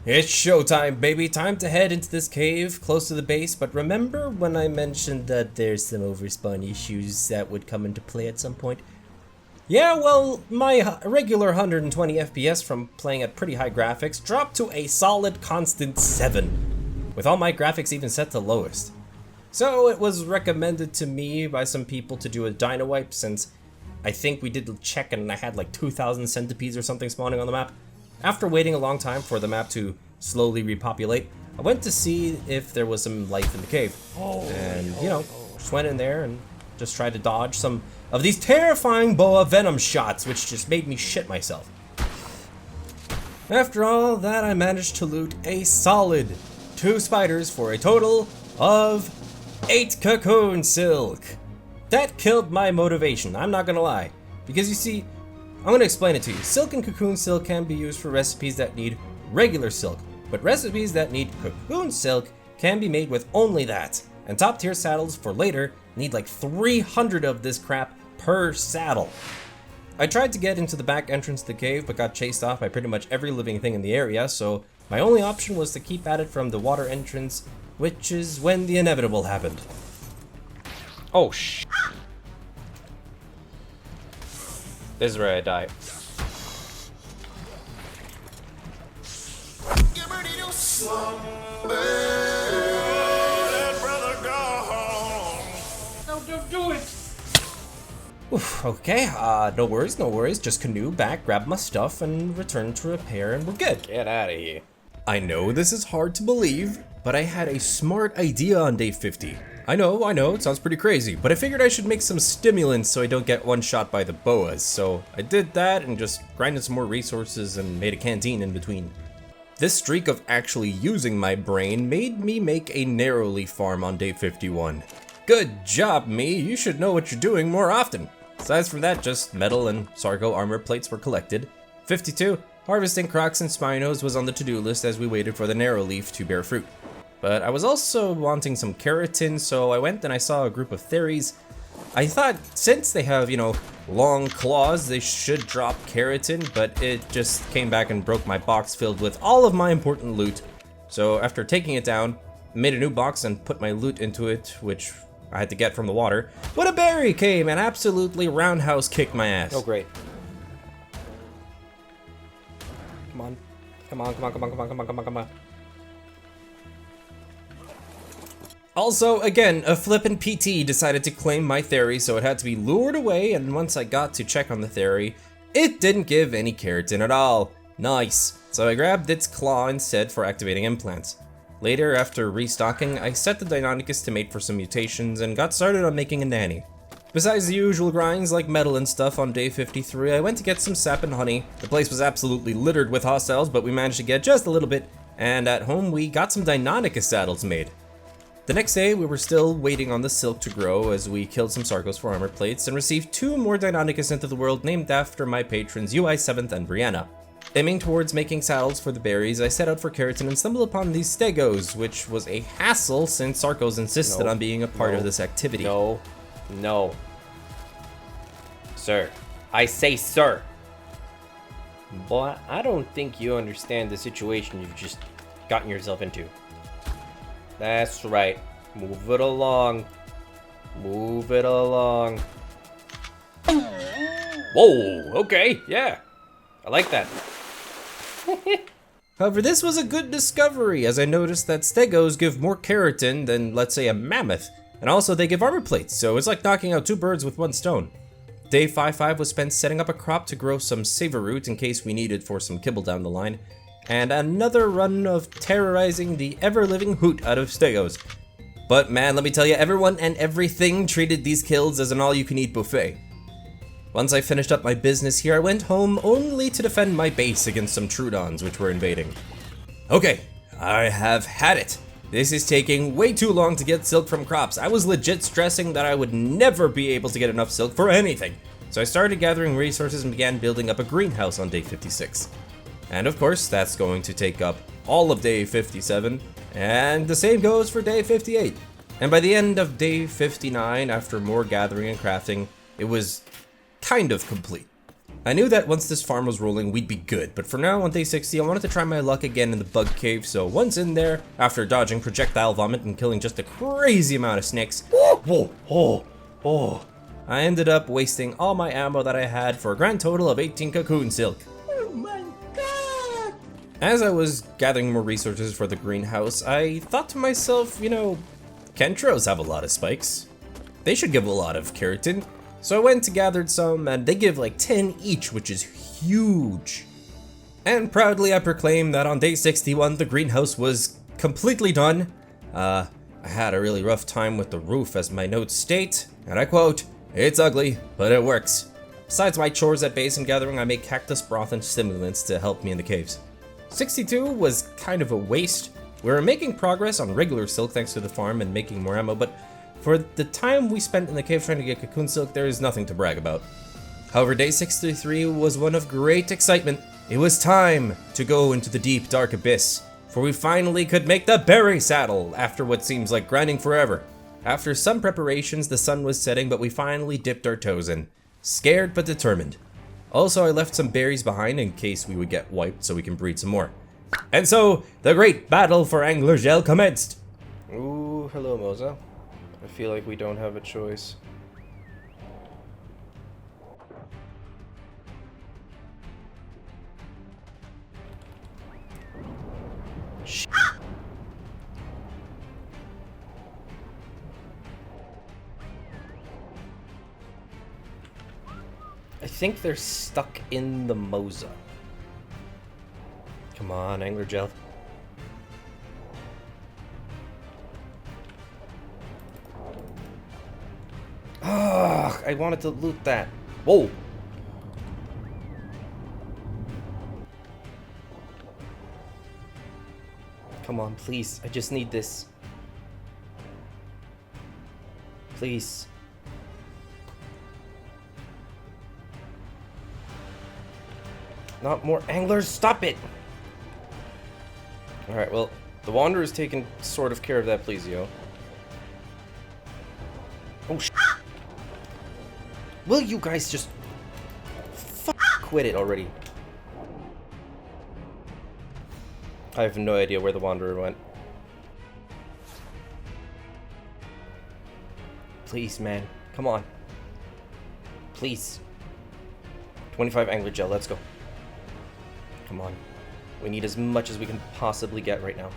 It's showtime, baby! Time to head into this cave, close to the base, but remember when I mentioned that there's some overspawn issues that would come into play at some point? Yeah, well, my regular 120 FPS from playing at pretty high graphics dropped to a solid constant 7, with all my graphics even set to lowest. So it was recommended to me by some people to do a dino wipe since I think we did a check and I had like 2,000 centipedes or something spawning on the map. After waiting a long time for the map to slowly repopulate, I went to see if there was some life in the cave. And, just went in there and just tried to dodge some of these terrifying boa venom shots, which just made me shit myself. After all that, I managed to loot a solid 2 spiders for a total of 8 cocoon silk. That killed my motivation, I'm not gonna lie. Because you see, I'm gonna explain it to you. Silk and cocoon silk can be used for recipes that need regular silk, but recipes that need cocoon silk can be made with only that. And top tier saddles for later need like 300 of this crap per saddle. I tried to get into the back entrance of the cave, but got chased off by pretty much every living thing in the area, so my only option was to keep at it from the water entrance, which is when the inevitable happened. Oh, This is where I die. Oof, okay, no worries. Just canoe back, grab my stuff, and return to repair, and we're good. Get out of here. I know this is hard to believe, but I had a smart idea on day 50. I know, it sounds pretty crazy, but I figured I should make some stimulants so I don't get one shot by the boas, so I did that and just grinded some more resources and made a canteen in between. This streak of actually using my brain made me make a narrowleaf farm on day 51. Good job, me, you should know what you're doing more often. Aside from that, just metal and Sargo armor plates were collected. 52, harvesting crocs and spinos was on the to-do list as we waited for the narrowleaf to bear fruit. But I was also wanting some keratin, so I went and I saw a group of theories. I thought since they have, long claws, they should drop keratin, but it just came back and broke my box filled with all of my important loot. So after taking it down, made a new box and put my loot into it, which I had to get from the water, but a berry came and absolutely roundhouse kicked my ass. Oh, great. Come on. Also, again, a flippin' PT decided to claim my theory, so it had to be lured away, and once I got to check on the theory, it didn't give any keratin at all. Nice. So I grabbed its claw instead for activating implants. Later, after restocking, I set the Deinonychus to mate for some mutations and got started on making a nanny. Besides the usual grinds like metal and stuff on day 53, I went to get some sap and honey. The place was absolutely littered with hostiles, but we managed to get just a little bit, and at home we got some Deinonychus saddles made. The next day, we were still waiting on the silk to grow as we killed some Sargos for armor plates and received 2 more Deinonychus into the world named after my patrons UI7th and Brianna. Aiming towards making saddles for the berries, I set out for keratin and stumbled upon these stegos, which was a hassle since Sargos insisted on being a part of this activity. No. Sir. I say sir. Boy, I don't think you understand the situation you've just gotten yourself into. That's right. Move it along. Whoa, okay, yeah. I like that. However, this was a good discovery, as I noticed that stegos give more keratin than, let's say, a mammoth. And also, they give armor plates, so it's like knocking out 2 birds with 1 stone. Day 55 was spent setting up a crop to grow some savor root in case we needed for some kibble down the line. And another run of terrorizing the ever-living hoot out of stegos. But man, let me tell you, everyone and everything treated these kills as an all-you-can-eat buffet. Once I finished up my business here, I went home only to defend my base against some Trudons which were invading. Okay, I have had it. This is taking way too long to get silk from crops. I was legit stressing that I would never be able to get enough silk for anything. So I started gathering resources and began building up a greenhouse on day 56. And of course, that's going to take up all of day 57, and the same goes for day 58. And by the end of day 59, after more gathering and crafting, it was kind of complete. I knew that once this farm was rolling, we'd be good, but for now, on day 60, I wanted to try my luck again in the bug cave, so once in there, after dodging projectile vomit and killing just a crazy amount of snakes, I ended up wasting all my ammo that I had for a grand total of 18 cocoon silk. As I was gathering more resources for the greenhouse, I thought to myself, Kentros have a lot of spikes. They should give a lot of keratin. So I went and gathered some, and they give like 10 each, which is huge. And proudly I proclaim that on day 61, the greenhouse was completely done. I had a really rough time with the roof, as my notes state, and I quote, "It's ugly, but it works." Besides my chores at base and gathering, I make cactus broth and stimulants to help me in the caves. 62 was kind of a waste. We were making progress on regular silk thanks to the farm and making more ammo, but for the time we spent in the cave trying to get cocoon silk, there is nothing to brag about. However, day 63 was one of great excitement. It was time to go into the deep, dark abyss, for we finally could make the berry saddle after what seems like grinding forever. After some preparations, the sun was setting, but we finally dipped our toes in. Scared but determined. Also, I left some berries behind in case we would get wiped so we can breed some more. And so, the great battle for angler gel commenced! Ooh, hello, Moza. I feel like we don't have a choice. I think they're stuck in the Moza. Come on, angler gel. Ah, I wanted to loot that. Whoa. Come on, please. I just need this. Please. Not more anglers. Stop it. Alright, well, the Wanderer's taken sort of care of that, please, yo. Oh, will you guys just quit it already? I have no idea where the Wanderer went. Please, man. Come on. Please. 25 angler gel, let's go. Come on. We need as much as we can possibly get right now.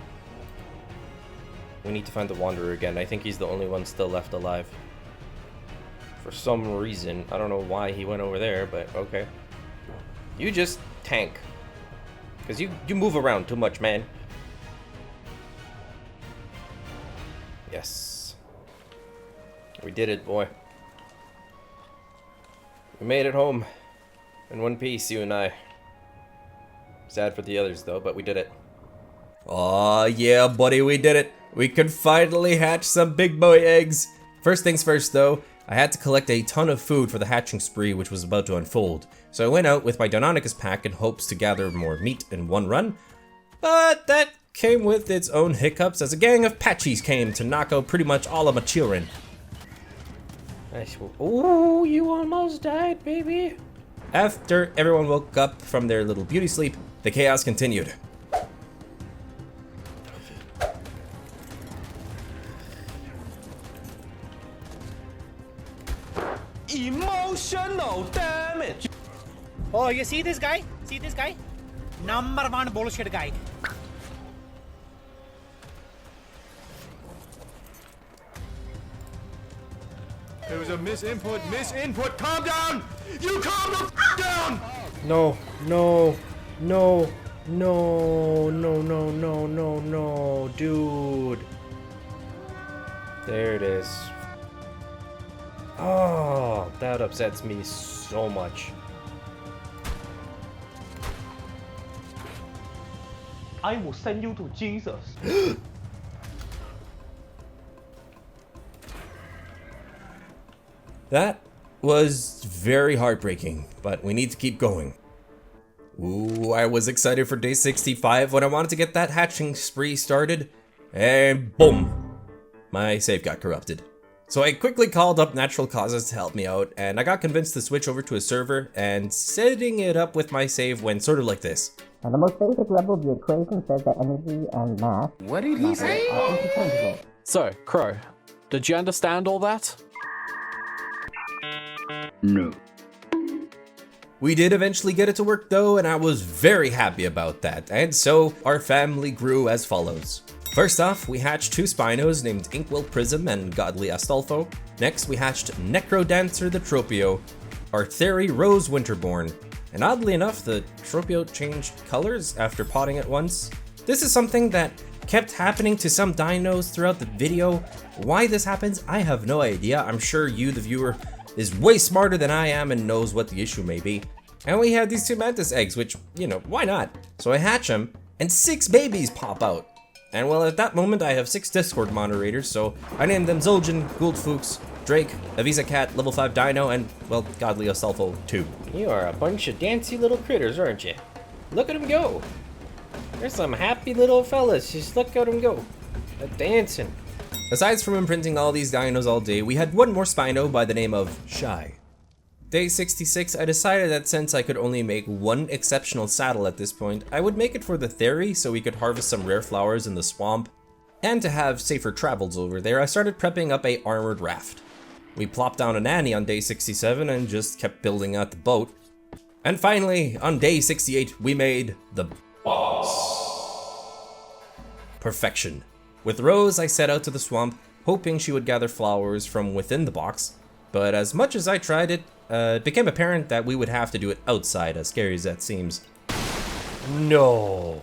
We need to find the Wanderer again. I think he's the only one still left alive. For some reason. I don't know why he went over there, but okay. You just tank. Because you move around too much, man. Yes. We did it, boy. We made it home. In one piece, you and I. Sad for the others, though, but we did it. Aw, yeah, buddy, we did it. We could finally hatch some big boy eggs. First things first, though, I had to collect a ton of food for the hatching spree which was about to unfold. So I went out with my Deinonychus pack in hopes to gather more meat in one run. But that came with its own hiccups as a gang of Patchies came to knock out pretty much all of my children. Ooh, you almost died, baby. After everyone woke up from their little beauty sleep, the chaos continued. Emotional damage. Oh, you see this guy? See this guy? Number one bullshit guy. It was a misinput. Calm down! You calm the f down! No, no, no, no, no, no, no, no, no, dude. There it is. Oh, that upsets me so much. I will send you to Jesus. That was very heartbreaking, but we need to keep going. Ooh, I was excited for day 65 when I wanted to get that hatching spree started, and boom, my save got corrupted. So I quickly called up Natural Causes to help me out, and I got convinced to switch over to a server, and setting it up with my save went sort of like this. On the most basic level, the equation says that energy and mass... What did he say? ...are interchangeable. So, Crow, did you understand all that? No. We did eventually get it to work though, and I was very happy about that, and so our family grew as follows. First off, we hatched two Spinos named Inkwell Prism and Godly Astolfo. Next, we hatched Necrodancer the Tropio, Artheri Rose Winterborn, and oddly enough, the Tropio changed colors after potting it once. This is something that kept happening to some dinos throughout the video. Why this happens, I have no idea. I'm sure you, the viewer, is way smarter than I am and knows what the issue may be. And we had these two mantis eggs, which, you know, why not? So I hatch them, and 6 babies pop out. And well, at that moment, I have 6 Discord moderators, so I named them Zul'jin, Gouldfuchs, Drake, Avisa Cat, Level 5 Dino, and, well, Godly Astolfo 2. You are a bunch of dancy little critters, aren't you? Look at them go. They're some happy little fellas. Just look at them go. They're dancing. Aside from imprinting all these dinos all day, we had one more Spino by the name of Shy. Day 66, I decided that since I could only make one exceptional saddle at this point, I would make it for the Theory so we could harvest some rare flowers in the swamp. And to have safer travels over there, I started prepping up a armored raft. We plopped down a nanny on day 67 and just kept building out the boat. And finally, on day 68, we made the boss. Perfection. With Rose, I set out to the swamp, hoping she would gather flowers from within the box. But as much as I tried it, it became apparent that we would have to do it outside, as scary as that seems. No.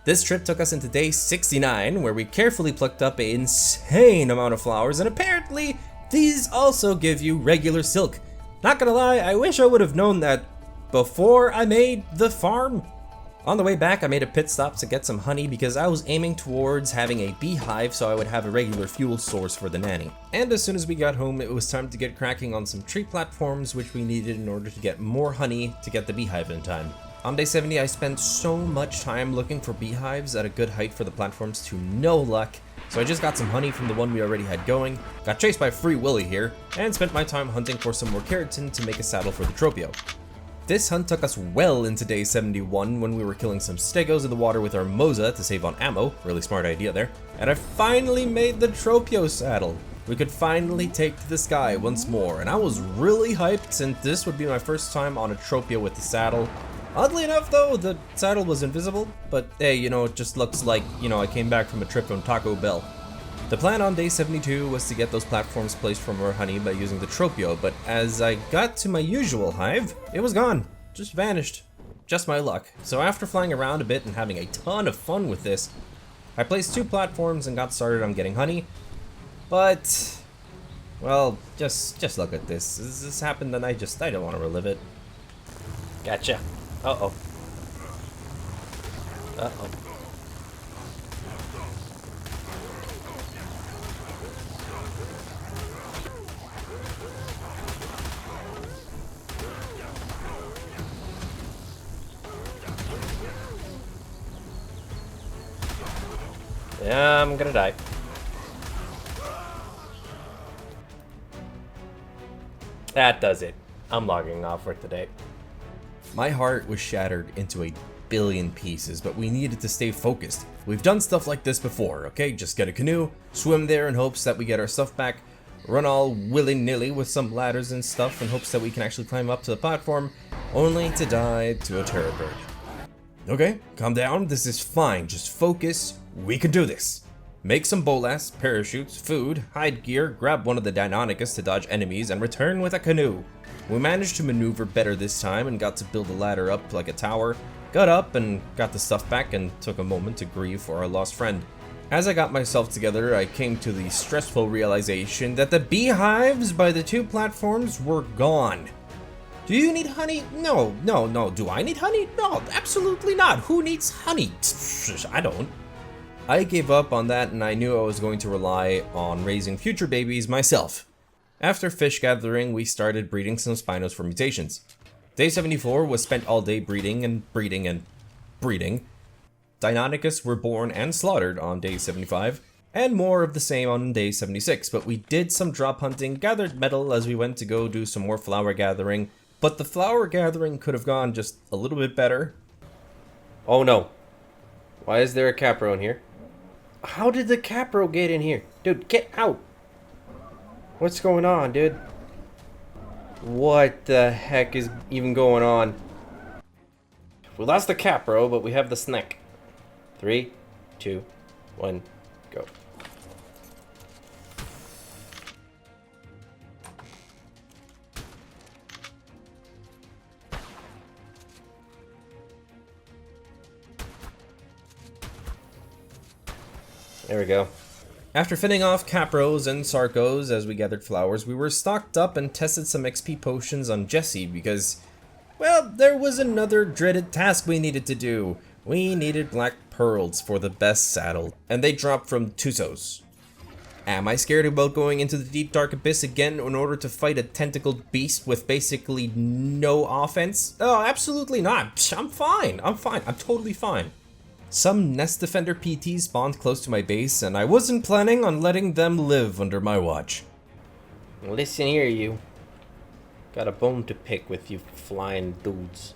This trip took us into day 69, where we carefully plucked up an insane amount of flowers, and apparently, these also give you regular silk. Not gonna lie, I wish I would have known that before I made the farm. On the way back, I made a pit stop to get some honey because I was aiming towards having a beehive so I would have a regular fuel source for the nanny. And as soon as we got home, it was time to get cracking on some tree platforms which we needed in order to get more honey to get the beehive in time. On day 70, I spent so much time looking for beehives at a good height for the platforms to no luck, so I just got some honey from the one we already had going, got chased by Free Willy here, and spent my time hunting for some more keratin to make a saddle for the Tropio. This hunt took us well into day 71 when we were killing some stegos in the water with our Moza to save on ammo, really smart idea there, and I finally made the Tropio saddle. We could finally take to the sky once more, and I was really hyped since this would be my first time on a Tropio with the saddle. Oddly enough though, the saddle was invisible, but hey, you know, it just looks like, you know, I came back from a trip from Taco Bell. The plan on day 72 was to get those platforms placed for more honey by using the Tropio, but as I got to my usual hive, it was gone. Just vanished. Just my luck. So after flying around a bit and having a ton of fun with this, I placed 2 platforms and got started on getting honey. But, well, just look at this. This happened and I don't want to relive it. Gotcha. Uh-oh. Uh-oh. Yeah, I'm gonna die. That does it. I'm logging off for today. My heart was shattered into a billion pieces, but we needed to stay focused. We've done stuff like this before, okay? Just get a canoe, swim there in hopes that we get our stuff back, run all willy-nilly with some ladders and stuff in hopes that we can actually climb up to the platform, only to die to a terror bird. Okay, calm down, this is fine, just focus, we can do this. Make some bolas, parachutes, food, hide gear, grab one of the Deinonychus to dodge enemies, and return with a canoe. We managed to maneuver better this time and got to build a ladder up like a tower, got up and got the stuff back and took a moment to grieve for our lost friend. As I got myself together, I came to the stressful realization that the beehives by the 2 platforms were gone. Do you need honey? No. Do I need honey? No, absolutely not. Who needs honey? I don't. I gave up on that and I knew I was going to rely on raising future babies myself. After fish gathering, we started breeding some Spinos for mutations. Day 74 was spent all day breeding and breeding and breeding. Deinonychus were born and slaughtered on day 75, and more of the same on day 76, but we did some drop hunting, gathered metal as we went to go do some more flower gathering, but the flower gathering could have gone just a little bit better. Oh no. Why is there a Capro in here? How did the Capro get in here? Dude, get out! What's going on, dude? What the heck is even going on? We lost the Capro, but we have the snack. 3, 2, 1, go. There we go. After fitting off Capros and Sarcos as we gathered flowers, we were stocked up and tested some XP potions on Jesse because, well, there was another dreaded task we needed to do. We needed black pearls for the best saddle, and they dropped from Tusos. Am I scared about going into the deep dark abyss again in order to fight a tentacled beast with basically no offense? Oh, absolutely not. I'm fine. I'm totally fine. Some Nest Defender PTs spawned close to my base, and I wasn't planning on letting them live under my watch. Listen here, you. Got a bone to pick with you flying dudes.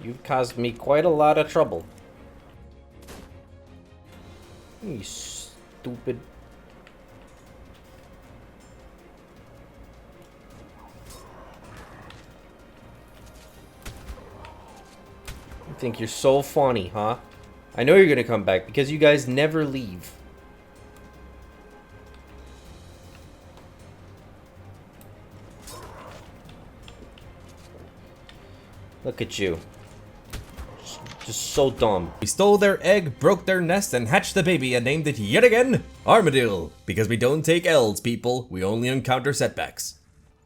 You've caused me quite a lot of trouble. You stupid. You think you're so funny, huh? I know you're gonna come back because you guys never leave. Look at you. Just so dumb. We stole their egg, broke their nest, and hatched the baby and named it yet again Armadillo. Because we don't take L's, people. We only encounter setbacks.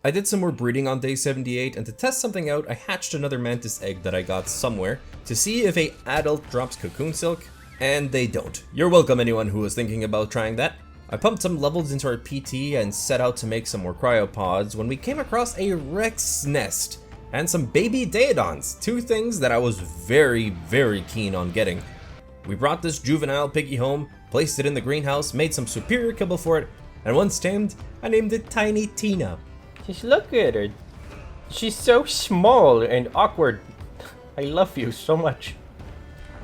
I did some more breeding on day 78, and to test something out, I hatched another mantis egg that I got somewhere to see if a adult drops cocoon silk, and they don't. You're welcome, anyone who was thinking about trying that. I pumped some levels into our PT and set out to make some more cryopods when we came across a Rex nest and some baby Daedons, two things that I was very, very keen on getting. We brought this juvenile piggy home, placed it in the greenhouse, made some superior kibble for it, and once tamed, I named it Tiny Tina. Just look at her. She's so small and awkward. I love you so much.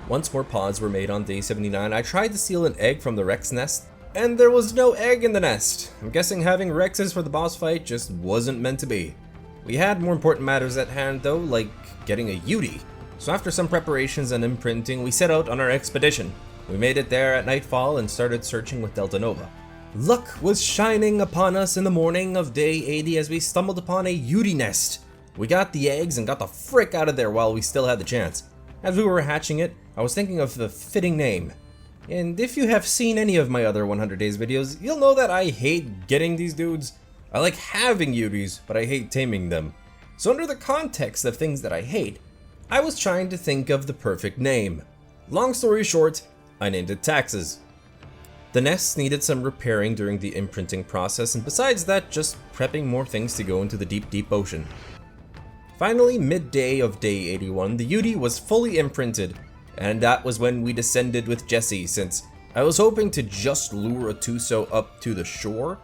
Once more pods were made on day 79, I tried to steal an egg from the Rex nest, and there was no egg in the nest. I'm guessing having Rexes for the boss fight just wasn't meant to be. We had more important matters at hand though, like getting a Yudi. So after some preparations and imprinting, we set out on our expedition. We made it there at nightfall and started searching with Delta Nova. Luck was shining upon us in the morning of day 80 as we stumbled upon a Yudi nest. We got the eggs and got the frick out of there while we still had the chance. As we were hatching it, I was thinking of the fitting name. And if you have seen any of my other 100 Days videos, you'll know that I hate getting these dudes. I like having Yudis, but I hate taming them. So under the context of things that I hate, I was trying to think of the perfect name. Long story short, I named it Taxes. The nest needed some repairing during the imprinting process, and besides that, just prepping more things to go into the deep, deep ocean. Finally, midday of day 81, the Yudi was fully imprinted, and that was when we descended with Jesse, since I was hoping to just lure a Tuso up to the shore.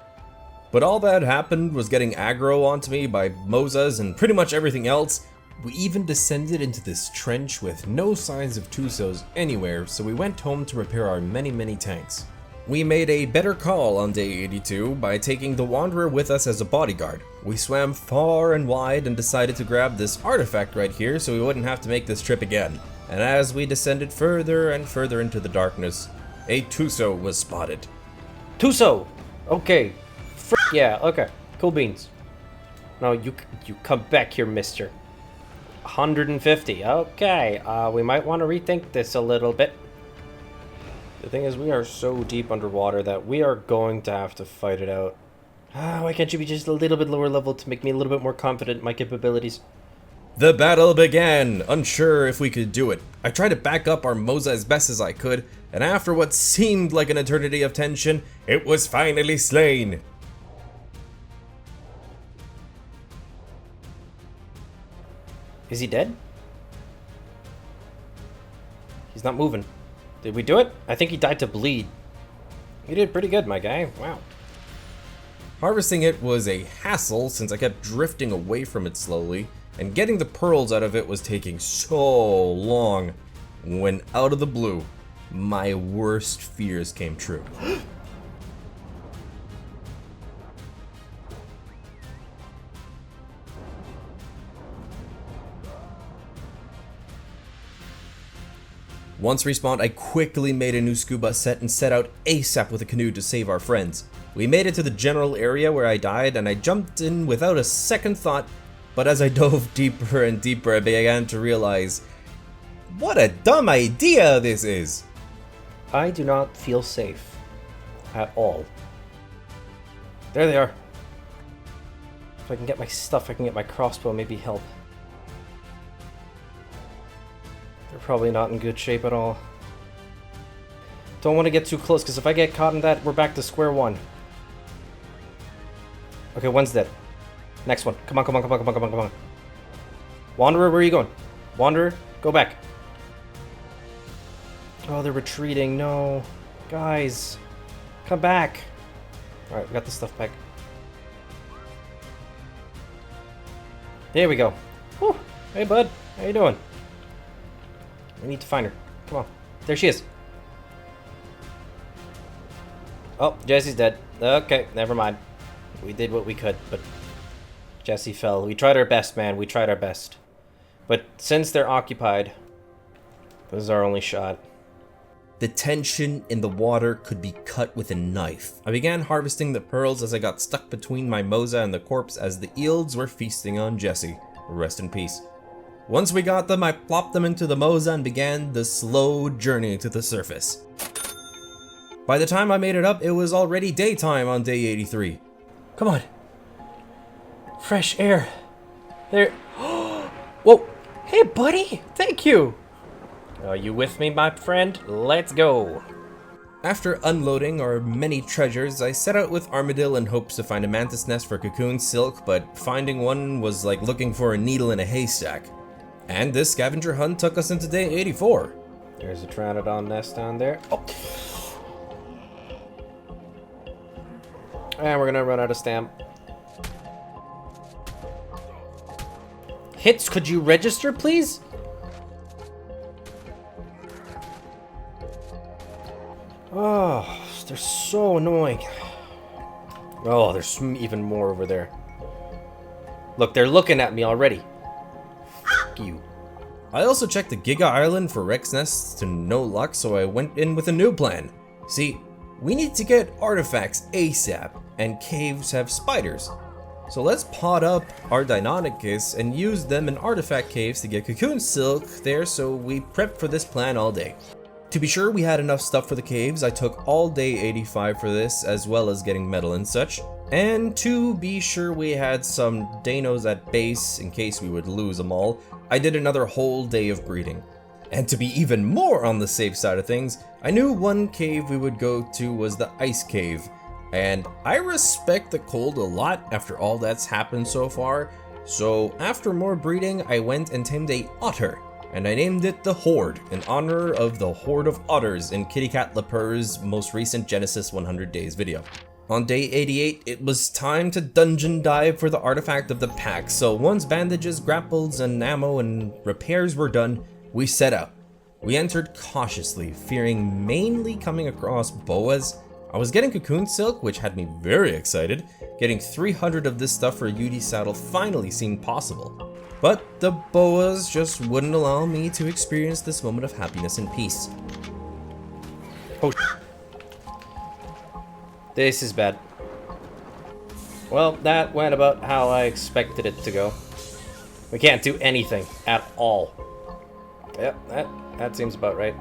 But all that happened was getting aggro onto me by Mozas and pretty much everything else. We even descended into this trench with no signs of Tusos anywhere, so we went home to repair our many tanks. We made a better call on day 82 by taking the Wanderer with us as a bodyguard. We swam far and wide and decided to grab this artifact right here so we wouldn't have to make this trip again. And as we descended further and further into the darkness, a Tuso was spotted. Tuso! Okay. Frick yeah, okay. Cool beans. No, you come back here, mister. 150. Okay, we might want to rethink this a little bit. The thing is, we are so deep underwater that we are going to have to fight it out. Why can't you be just a little bit lower level to make me a little bit more confident in my capabilities? The battle began, unsure if we could do it. I tried to back up our Moza as best as I could, and after what seemed like an eternity of tension, it was finally slain. Is he dead? He's not moving. Did we do it? I think he died to bleed. You did pretty good, my guy. Wow. Harvesting it was a hassle since I kept drifting away from it slowly, and getting the pearls out of it was taking so long. When out of the blue, my worst fears came true. Once respawned, I quickly made a new scuba set and set out ASAP with a canoe to save our friends. We made it to the general area where I died, and I jumped in without a second thought, but as I dove deeper and deeper, I began to realize what a dumb idea this is. I do not feel safe at all. There they are. If I can get my stuff, I can get my crossbow, maybe help. They're probably not in good shape at all. Don't want to get too close, because if I get caught in that, we're back to square one. Okay, one's dead. Next one. Come on. Wanderer, where are you going? Wanderer, go back. Oh, they're retreating. No. Guys. Come back. Alright, we got the stuff back. Here we go. Whew. Hey, bud. How you doing? We need to find her. Come on. There she is. Oh, Jesse's dead. Okay, never mind. We did what we could, but Jesse fell. We tried our best, man. We tried our best. But since they're occupied, this is our only shot. The tension in the water could be cut with a knife. I began harvesting the pearls as I got stuck between my Moza and the corpse as the eels were feasting on Jesse. Rest in peace. Once we got them, I plopped them into the Moza and began the slow journey to the surface. By the time I made it up, it was already daytime on day 83. Come on. Fresh air. There. Whoa. Hey, buddy. Thank you. Are you with me, my friend? Let's go. After unloading our many treasures, I set out with Armadillo in hopes to find a mantis nest for cocoon silk, but finding one was like looking for a needle in a haystack. And this scavenger hunt took us into day 84. There's a Pteranodon nest down there. Oh. And we're gonna run out of stamp. Hits, could you register, please? Oh, they're so annoying. Oh, there's even more over there. Look, they're looking at me already. Fuck you. I also checked the Giga Island for Rex nests to no luck, so I went in with a new plan. See, we need to get artifacts ASAP, and caves have spiders. So let's pot up our Deinonychus and use them in artifact caves to get cocoon silk there, so we prepped for this plan all day. To be sure we had enough stuff for the caves, I took all day 85 for this, as well as getting metal and such. And to be sure we had some Dinos at base in case we would lose them all, I did another whole day of breeding. And to be even more on the safe side of things, I knew one cave we would go to was the Ice Cave. And I respect the cold a lot after all that's happened so far, so after more breeding, I went and tamed a otter. And I named it the Horde, in honor of the horde of otters in Kitty Cat Leper's most recent Genesis 100 Days video. On day 88, it was time to dungeon dive for the artifact of the pack, so once bandages, grapples, and ammo and repairs were done, we set out. We entered cautiously, fearing mainly coming across boas. I was getting cocoon silk, which had me very excited. Getting 300 of this stuff for a UD saddle finally seemed possible. But the boas just wouldn't allow me to experience this moment of happiness and peace. Oh, this is bad. Well, that went about how I expected it to go. We can't do anything at all. Yep, that seems about right.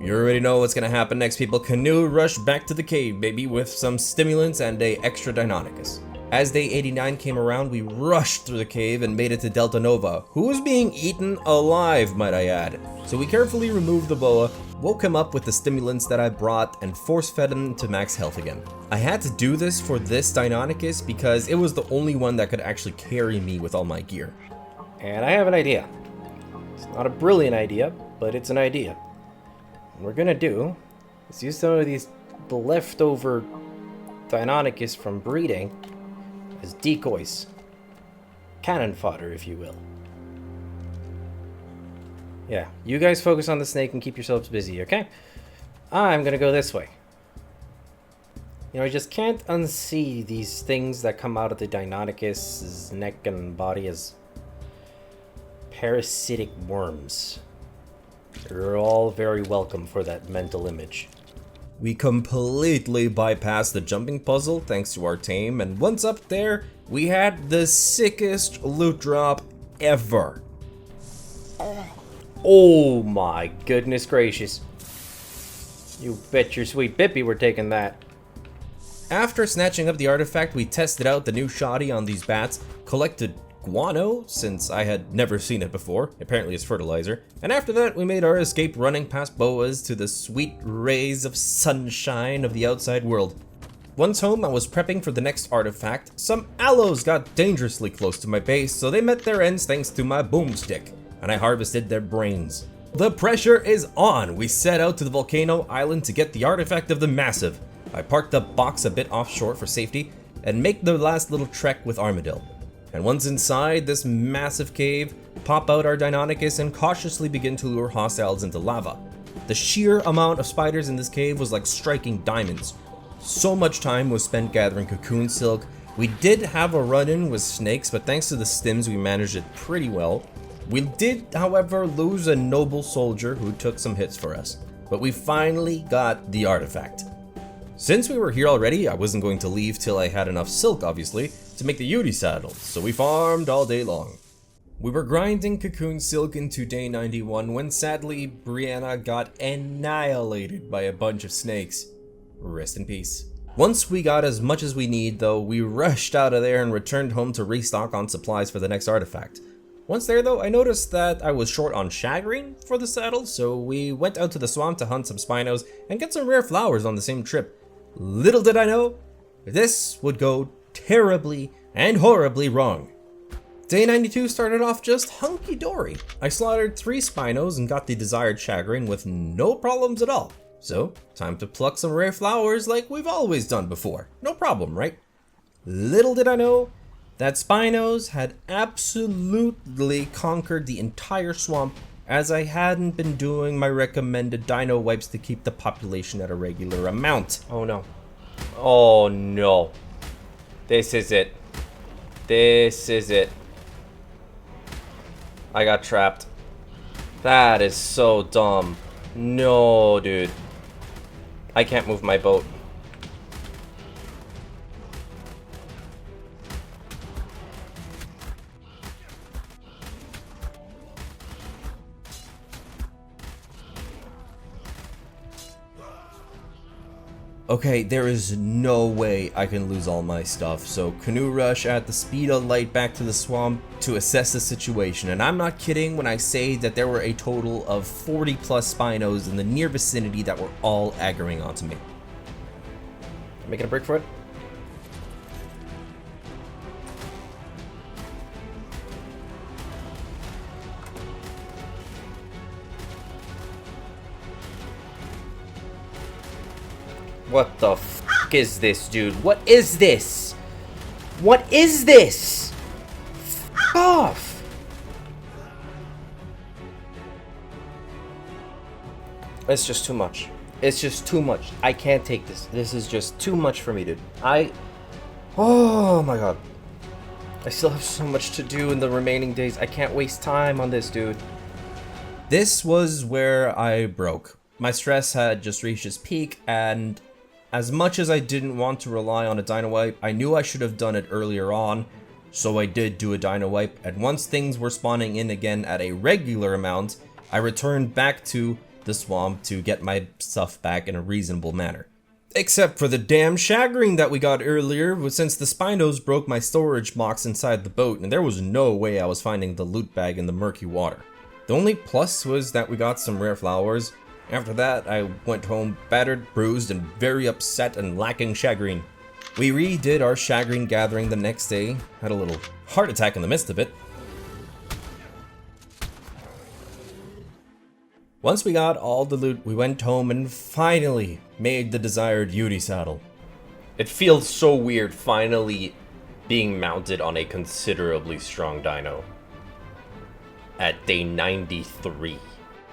You already know what's gonna happen next, people. Canoe rush back to the cave, baby, with some stimulants and a extra Deinonychus. As day 89 came around, we rushed through the cave and made it to Delta Nova, who was being eaten alive, might I add. So we carefully removed the boa, woke him up with the stimulants that I brought, and force-fed him to max health again. I had to do this for this Deinonychus because it was the only one that could actually carry me with all my gear. And I have an idea. It's not a brilliant idea, but it's an idea. What we're gonna do is use some of these leftover Deinonychus from breeding as decoys. Cannon fodder, if you will. Yeah, you guys focus on the snake and keep yourselves busy, okay? I'm gonna go this way. You know, I just can't unsee these things that come out of the Deinonychus' neck and body as parasitic worms. They're all very welcome for that mental image. We completely bypassed the jumping puzzle thanks to our tame, and once up there, we had the sickest loot drop ever. Oh my goodness gracious. You bet your sweet Bippy we're taking that. After snatching up the artifact, we tested out the new shoddy on these bats, collected guano, since I had never seen it before, apparently it's fertilizer, and after that we made our escape running past boas to the sweet rays of sunshine of the outside world. Once home, I was prepping for the next artifact. Some aloes got dangerously close to my base, so they met their ends thanks to my boomstick, and I harvested their brains. The pressure is on! We set out to the volcano island to get the artifact of the massive. I parked the box a bit offshore for safety, and make the last little trek with Armadillo. And once inside this massive cave, pop out our Deinonychus and cautiously begin to lure hostiles into lava. The sheer amount of spiders in this cave was like striking diamonds. So much time was spent gathering cocoon silk. We did have a run-in with snakes, but thanks to the stims we managed it pretty well. We did, however, lose a noble soldier who took some hits for us, but we finally got the artifact. Since we were here already, I wasn't going to leave till I had enough silk, obviously, to make the Yudi saddle, so we farmed all day long. We were grinding cocoon silk into day 91 when sadly Brianna got annihilated by a bunch of snakes. Rest in peace. Once we got as much as we need though, we rushed out of there and returned home to restock on supplies for the next artifact. Once there though, I noticed that I was short on shagreen for the saddle, so we went out to the swamp to hunt some Spinos and get some rare flowers on the same trip. Little did I know, this would go terribly and horribly wrong. Day 92 started off just hunky-dory. I slaughtered 3 Spinos and got the desired shagreen with no problems at all. So, time to pluck some rare flowers like we've always done before. No problem, right? Little did I know that Spinos had absolutely conquered the entire swamp, as I hadn't been doing my recommended dino wipes to keep the population at a regular amount. Oh no. Oh no. This is it. This is it. I got trapped. That is so dumb. No, dude. I can't move my boat. Okay, there is no way I can lose all my stuff, so canoe rush at the speed of light back to the swamp to assess the situation, and I'm not kidding when I say that there were a total of 40 plus Spinos in the near vicinity that were all aggroing onto me. Making a break for it? What the f is this, dude? What is this? What is this? F off! It's just too much. It's just too much. I can't take this. This is just too much for me, dude. Oh my god. I still have so much to do in the remaining days. I can't waste time on this, dude. This was where I broke. My stress had just reached its peak, and as much as I didn't want to rely on a dino wipe, I knew I should have done it earlier on, so I did do a dino wipe, and once things were spawning in again at a regular amount, I returned back to the swamp to get my stuff back in a reasonable manner. Except for the damn shagreen that we got earlier, since the Spinos broke my storage box inside the boat, and there was no way I was finding the loot bag in the murky water. The only plus was that we got some rare flowers. After that, I went home battered, bruised, and very upset and lacking shagreen. We redid our shagreen gathering the next day, had a little heart attack in the midst of it. Once we got all the loot, we went home and finally made the desired Yudi saddle. It feels so weird finally being mounted on a considerably strong dino at day 93.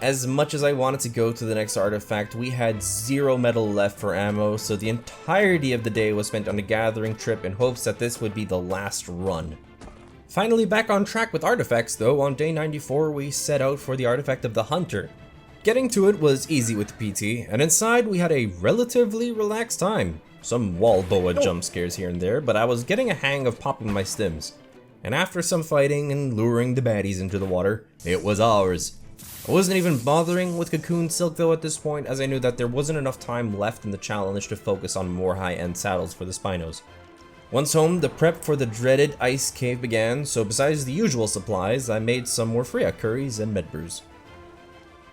As much as I wanted to go to the next artifact, we had 0 metal left for ammo, so the entirety of the day was spent on a gathering trip in hopes that this would be the last run. Finally back on track with artifacts though, on day 94 we set out for the artifact of the Hunter. Getting to it was easy with the PT, and inside we had a relatively relaxed time. Some wall boa jump scares here and there, but I was getting a hang of popping my stims. And after some fighting and luring the baddies into the water, it was ours. I wasn't even bothering with cocoon silk though at this point, as I knew that there wasn't enough time left in the challenge to focus on more high-end saddles for the Spinos. Once home, the prep for the dreaded ice cave began, so besides the usual supplies, I made some more Freya curries and med brews.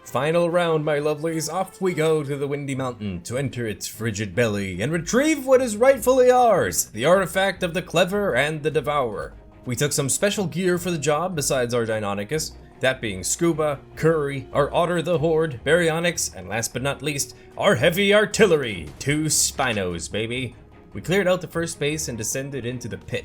Final round, my lovelies, off we go to the Windy Mountain to enter its frigid belly and retrieve what is rightfully ours, the artifact of the Clever and the Devourer. We took some special gear for the job besides our Deinonychus, that being Scuba, Curry, our Otter the Horde, Baryonyx, and last but not least, our heavy artillery, 2 Spinos, baby. We cleared out the first base and descended into the pit.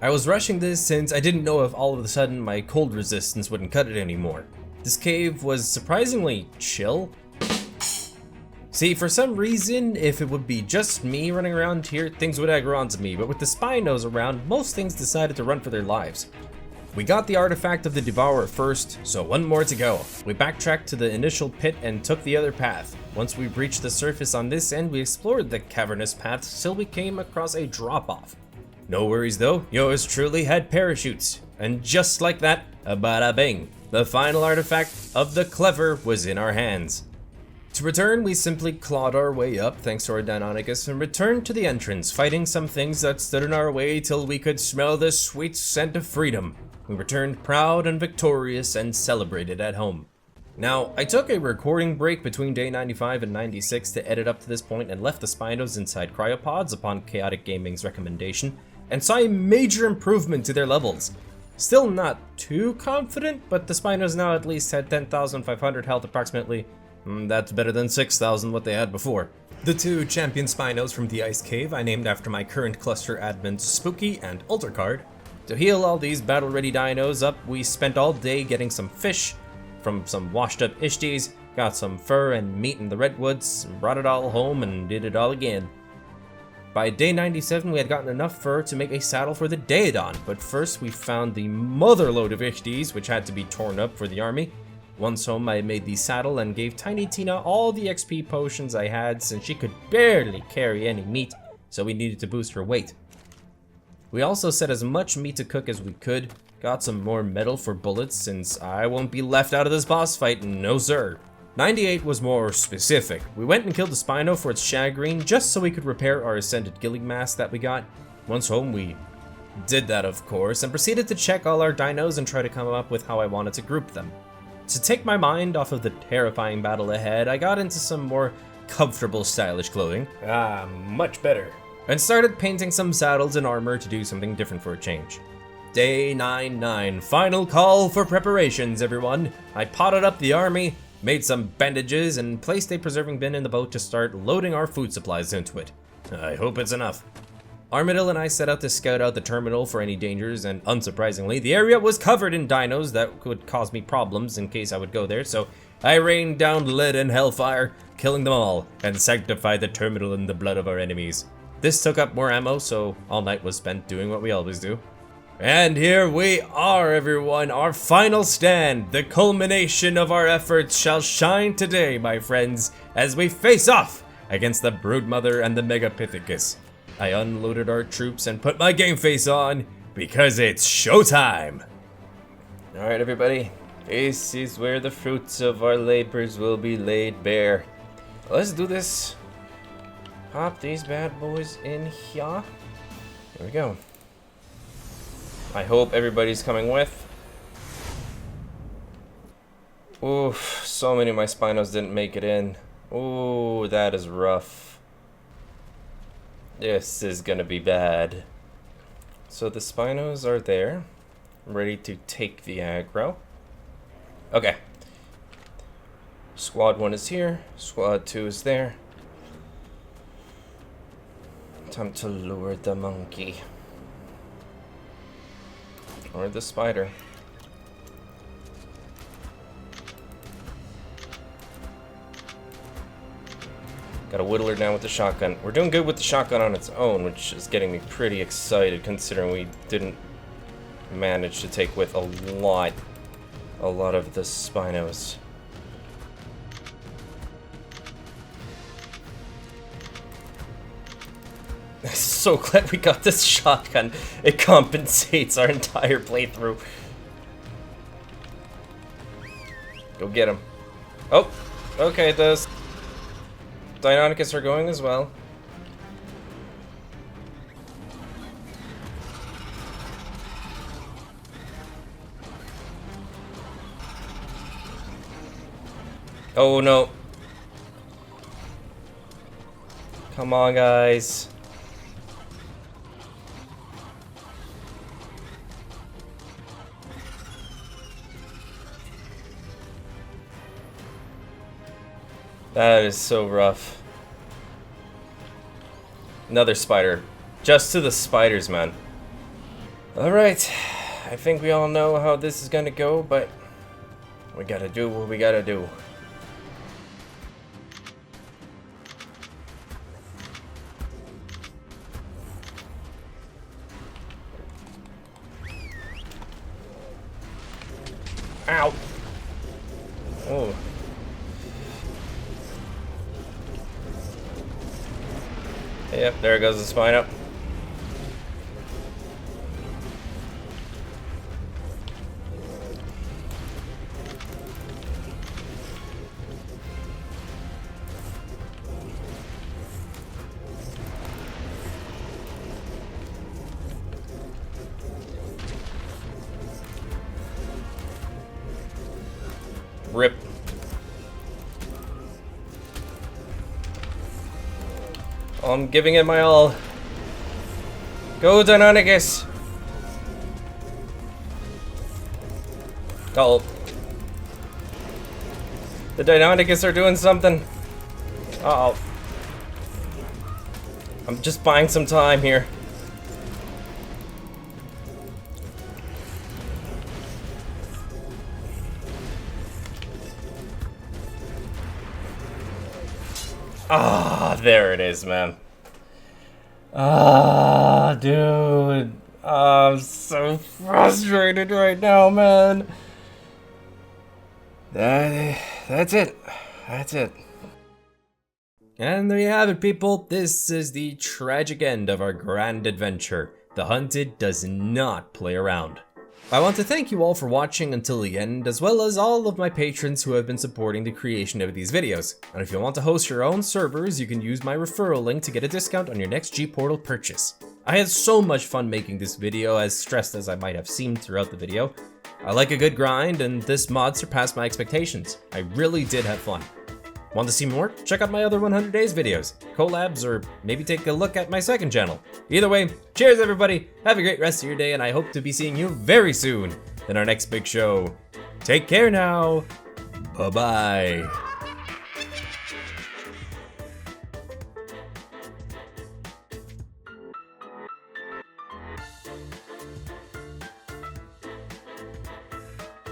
I was rushing this since I didn't know if all of a sudden my cold resistance wouldn't cut it anymore. This cave was surprisingly chill. See, for some reason, if it would be just me running around here, things would aggro onto me, but with the Spinos around, most things decided to run for their lives. We got the artifact of the Devourer first, so one more to go. We backtracked to the initial pit and took the other path. Once we reached the surface on this end, we explored the cavernous path till we came across a drop-off. No worries though, yours truly had parachutes. And just like that, a bada bing, the final artifact of the clever was in our hands. To return, we simply clawed our way up thanks to our Deinonychus and returned to the entrance, fighting some things that stood in our way till we could smell the sweet scent of freedom. We returned proud and victorious and celebrated at home. Now, I took a recording break between day 95 and 96 to edit up to this point and left the Spinos inside cryopods upon Chaotic Gaming's recommendation, and saw a major improvement to their levels. Still not too confident, but the Spinos now at least had 10,500 health approximately. That's better than 6,000 what they had before. The two champion Spinos from the Ice Cave I named after my current cluster admins Spooky and Altercard. To heal all these battle-ready dinos up, we spent all day getting some fish from some washed-up Ishtis, got some fur and meat in the redwoods, and brought it all home and did it all again. By day 97, we had gotten enough fur to make a saddle for the Daedon, but first we found the motherload of Ishtis, which had to be torn up for the army. Once home, I made the saddle and gave Tiny Tina all the XP potions I had since she could barely carry any meat, so we needed to boost her weight. We also set as much meat to cook as we could, got some more metal for bullets since I won't be left out of this boss fight, no sir. 98 was more specific. We went and killed the Spino for its shagreen just so we could repair our Ascended Gilling Mask that we got. Once home, we did that of course, and proceeded to check all our dinos and try to come up with how I wanted to group them. To take my mind off of the terrifying battle ahead, I got into some more comfortable, stylish clothing. Much better. And started painting some saddles and armor to do something different for a change. Day 99, final call for preparations, everyone. I potted up the army, made some bandages, and placed a preserving bin in the boat to start loading our food supplies into it. I hope it's enough. Armadillo and I set out to scout out the terminal for any dangers, and unsurprisingly, the area was covered in dinos that could cause me problems in case I would go there, so I rained down lead and hellfire, killing them all, and sanctified the terminal in the blood of our enemies. This took up more ammo, so all night was spent doing what we always do. And here we are, everyone, our final stand. The culmination of our efforts shall shine today, my friends, as we face off against the Broodmother and the Megapithecus. I unloaded our troops and put my game face on, because it's showtime! Alright everybody, this is where the fruits of our labors will be laid bare. Let's do this. Pop these bad boys in here. There we go. I hope everybody's coming with. Oof, so many of my Spinos didn't make it in. Ooh, that is rough. This is gonna be bad. So the Spinos are there, ready to take the aggro. Okay. Squad 1 is here, Squad 2 is there. Time to lure the monkey. Or the spider. Gotta whittle her down with the shotgun. We're doing good with the shotgun on its own, which is getting me pretty excited considering we didn't manage to take with a lot of the Spinos. I'm so glad we got this shotgun. It compensates our entire playthrough. Go get him. Oh, okay, the Deinonychus are going as well. Oh no. Come on, guys. That is so rough. Another spider. Just to the spiders, man. Alright, I think we all know how this is gonna go, but we gotta do what we gotta do. Ow! Oh. Yep, there goes the Spino. Rip. I'm giving it my all. Go, Deinonychus! Oh. The Deinonychus are doing something. Uh-oh. I'm just buying some time here. Ah, there it is, man. Ah, dude. I'm so frustrated right now, man. That's it. That's it. And there you have it, people. This is the tragic end of our grand adventure. The Hunted does not play around. I want to thank you all for watching until the end, as well as all of my patrons who have been supporting the creation of these videos. And if you want to host your own servers, you can use my referral link to get a discount on your next G-Portal purchase. I had so much fun making this video, as stressed as I might have seemed throughout the video. I like a good grind, and this mod surpassed my expectations. I really did have fun. Want to see more? Check out my other 100 Days videos, collabs, or maybe take a look at my second channel. Either way, cheers everybody, have a great rest of your day, and I hope to be seeing you very soon in our next big show. Take care now, bye-bye.